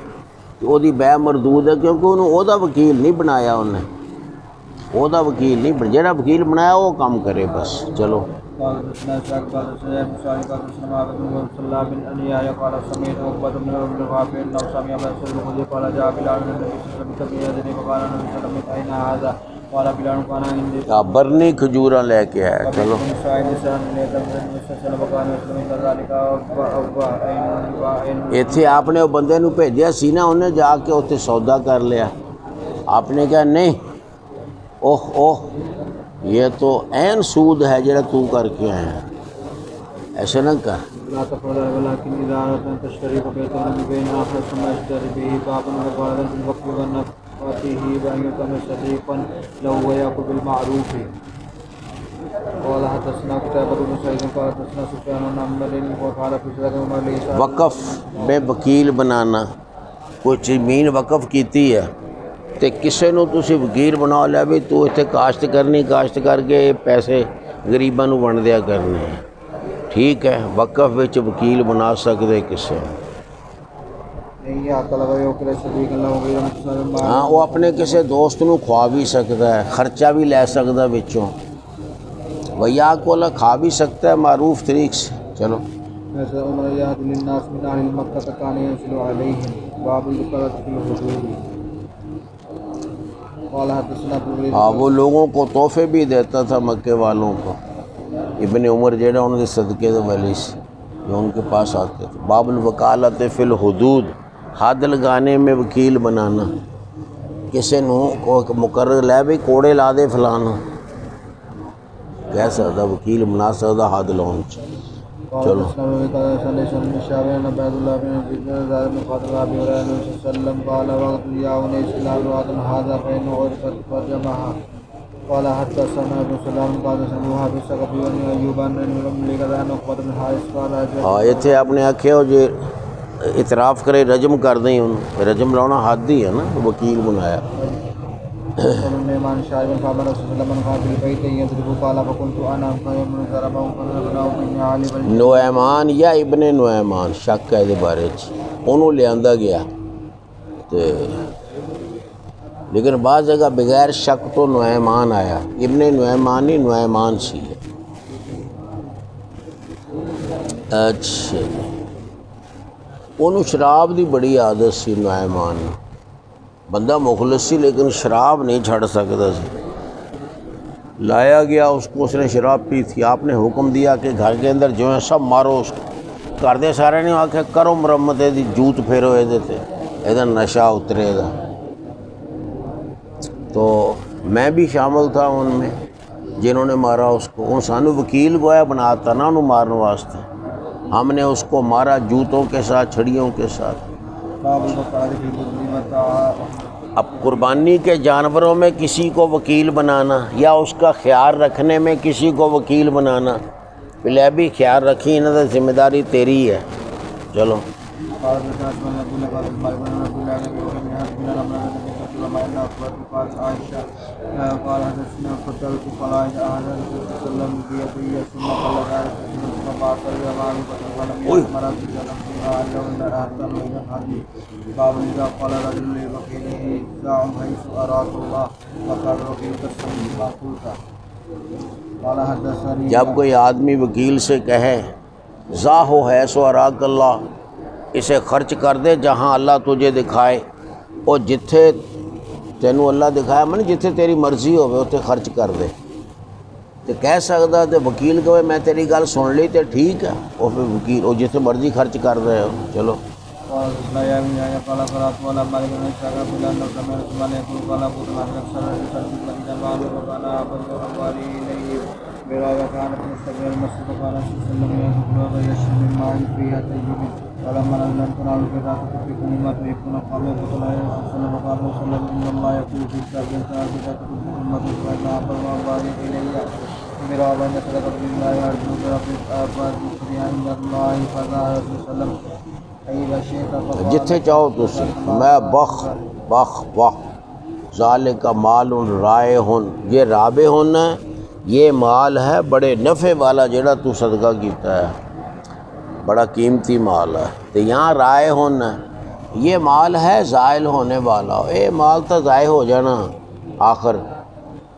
تو وہ دی بے مردود ہے، کیونکہ انہوں او دا وکیل نہیں بنایا انہیں. وہ دا وکیل نہیں، جہاں وکیل بنایا وہ کام کرے بس. چلو. قال حدثنا اسحاق قال حدثنا ابن سعيد قال حدثنا عبد الله بن سلام بن انيا قال سمعت عقبة بن رافع انه سمع ابا سعيد الخدري قال جاء بلال بن النبي صلى الله عليه وسلم فقال النبي صلى الله عليه وسلم اين هذا قال بلال كان عندي برنی کھجورا لے کے آیا. چلو. ایتھے آپ نے وہ بندے نو بھیجیا سی نا، انہیں جا کے اتنے سودا کر لیا. آپ نے کہا نہیں، اوہ اوہ یہ تو عین سود ہے جڑا تو کر کے آیا ہے، ایسے نہ کر. لا تفعل ولكن اذا اردت تشتري فبيعا ببيع اخر ثم اشتري به بابا وقال الوقت ونفاته بان يكون صديقا له ويأكل بالمعروف. قال حدثنا قتيبة بن سعيد قال حدثنا سفيان بن عمرو وقال في سورة عمر ليس وقف بے وکیل بنانا، کوئی زمین وقف کیتی ہے تے کسے نو تسی وکیل بنا لیا بھی تو اتنے کاشت کرنی، کاشت کر کے پیسے غریباں نو ون دیا کرنے ہیں. ٹھیک ہے، وقف وچ وکیل بنا سکتے کسے. ہاں وہ اپنے کسے دوست نو کھوا بھی سکتا ہے، خرچہ بھی لے سکتا وچوں، ویا کو کھا بھی سکتا ہے معروف طریق سے. چلو. ہاں وہ لوگوں کو تحفے بھی دیتا تھا مکے والوں کو. ابن عمر جیڑا انہوں نے صدقے دے ولی سے جو ان کے پاس آتے تھے. باب الوکالت فی الحدود، حد لگانے میں وکیل بنانا. کسے نو کو مقرر لے بھی کوڑے لا دے فلانا، کہہ سکتا وکیل بنا سکتا حد لاؤن. چلو. قال حدثنا ابن سلام قال سموها بالسقف بن ايوب ان لقد نقبت بن حارث قال ہاں ایتھے اپنے آکھے ہو جے اعتراف کرے رجم کر دیں انہوں، رجم لاؤنا حد ہی ہے نا، وکیل بنایا. نعمان شاہ بن خابر رسول اللہ من قال بالبيت يضرب قال فكنت انا قائم ضربه فبناه بن علي نعمان یا ابن نعمان شک ہے دے بارے انہوں لے آندہ گیا تے، لیکن بعض جگہ بغیر شک تو نعمان آیا. ابن نعمان ہی نعمان سی ہے. اچھا انہوں شراب دی بڑی عادت سی نعمان، بندہ مخلص سی لیکن شراب نہیں چھڑ سکتا سی. لایا گیا اس کو، اس نے شراب پی تھی. آپ نے حکم دیا کہ گھر کے اندر جو ہے سب مارو اس کو. کر دے سارے نے آکھے کرو مرمت دی، جوت پھیرو یہ دیتے ادھر نشہ اترے دا. تو میں بھی شامل تھا ان میں جنہوں نے مارا اس کو. ان سانو وکیل گویا بناتا نا انہوں مارنے واسطے. ہم نے اس کو مارا جوتوں کے ساتھ، چھڑیوں کے ساتھ. اب قربانی کے جانوروں میں کسی کو وکیل بنانا یا اس کا خیال رکھنے میں کسی کو وکیل بنانا، پہلے بھی خیال رکھی انہوں نے ذمہ داری تیری ہے. چلو. جب کوئی آدمی وکیل سے کہے ذا ہو ہے سو اراک اللہ، اسے خرچ کر دے جہاں اللہ تجھے دکھائے، اور جتھے تینوں اللہ دکھایا من جتھے تیری مرضی ہوئے اتنے خرچ کر دے. تو کہہ سکتا تو وکیل کہے میں تیری گل سن لی تو ٹھیک ہے، اور پھر وکیل وہ جتھے مرضی خرچ کر رہے ہو. چلو. جتھے چاہو تسی میں بخ بخ بخ ذالک مال رائے ہن، یہ رابع ہونا ہے، یہ مال ہے بڑے نفع والا جڑا تو صدقہ کیتا ہے، بڑا قیمتی مال ہے. تو یہاں رائے ہونا ہے، یہ مال ہے زائل ہونے والا. اے مال تو ضائع ہو جانا آخر،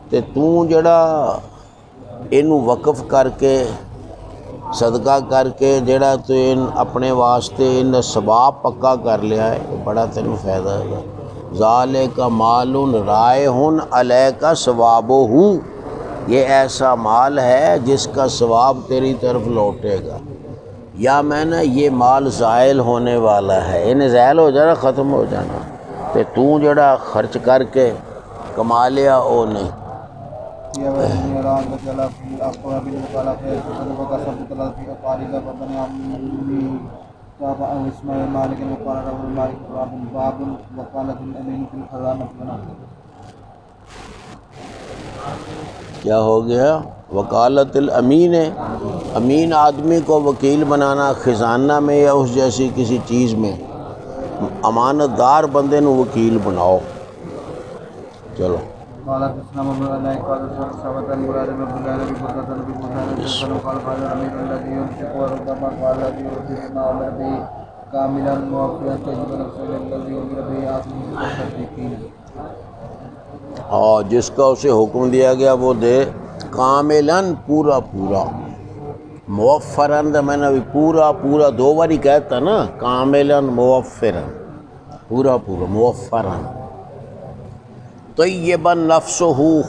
تے تو جڑا اینو وقف کر کے صدقہ کر کے جڑا تو اپنے واسطے ان ثواب پکا کر لیا ہے، بڑا تینوں فائدہ ہے۔ ذالک مال رائح علیک ثوابہ، یہ ایسا مال ہے جس کا ثواب تیری طرف لوٹے گا۔ یا میں نے یہ مال زائل ہونے والا ہے، انہیں زائل ہو جانا، ختم ہو جانا، تے تو جڑا خرچ کر کے کما لیا او نہیں۔ یا وزنی الان تجلا فی الاقربین وقال فیصد وقصب تلال فی اقارب وبن عمی تابع اسماعیل مالک وقال رحم مالک باب وقالت الامین فی الخزانۃ بنا۔ کیا ہو گیا؟ وکالت الامین، امین آدمی کو وکیل بنانا خزانہ میں یا اس جیسی کسی چیز میں، امانت دار بندے نو وکیل بناؤ۔ چلو قالت اسلام بن علیہ قالت ثبت المراد بن عبد الله بن بكر بن مسعود قال قال الامير الذي ينفق وربما قال الذي يؤتي ما امر به كاملا موفيا تجب نفسه الذي امر به اعطيه الصديقين۔ اور جس کا اسے حکم دیا گیا وہ دے کاملاً، پورا پورا، موفراً میں نے بھی پورا پورا دو باری کہتا نا، کاملاً موفراً، پورا پورا موفراً، طیباً نفسہ،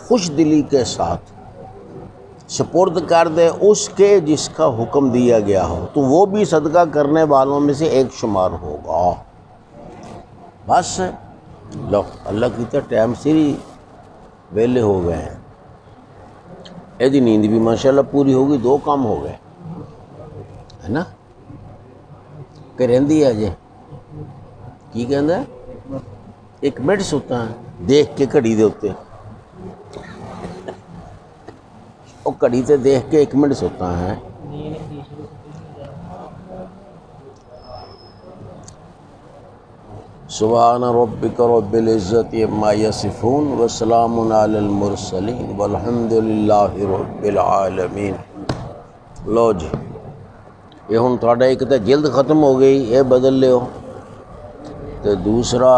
خوش دلی کے ساتھ سپرد کر دے اس کے جس کا حکم دیا گیا ہو، تو وہ بھی صدقہ کرنے والوں میں سے ایک شمار ہوگا۔ بس لو اللہ کی طرح ٹائم سے ہی ویلے ہو گئے ہیں، ایدی نیند بھی ماشاءاللہ پوری ہوگی، دو کام ہو گئے ہے نا، کہ رہندی ہے جے کی کہندا ہے 1 منٹ ستا ہے دیکھ کے گھڑی دے اتے، وہ گھڑی تے دیکھ کے 1 منٹ ستا ہے۔ سبحان ربک رب العزت عما یصفون وسلام علی المرسلین والحمد للہ رب العالمین۔ لو جی یہ ہن تھوڑا ایک تے جلد ختم ہو گئی، یہ بدل لیو، تے دوسرا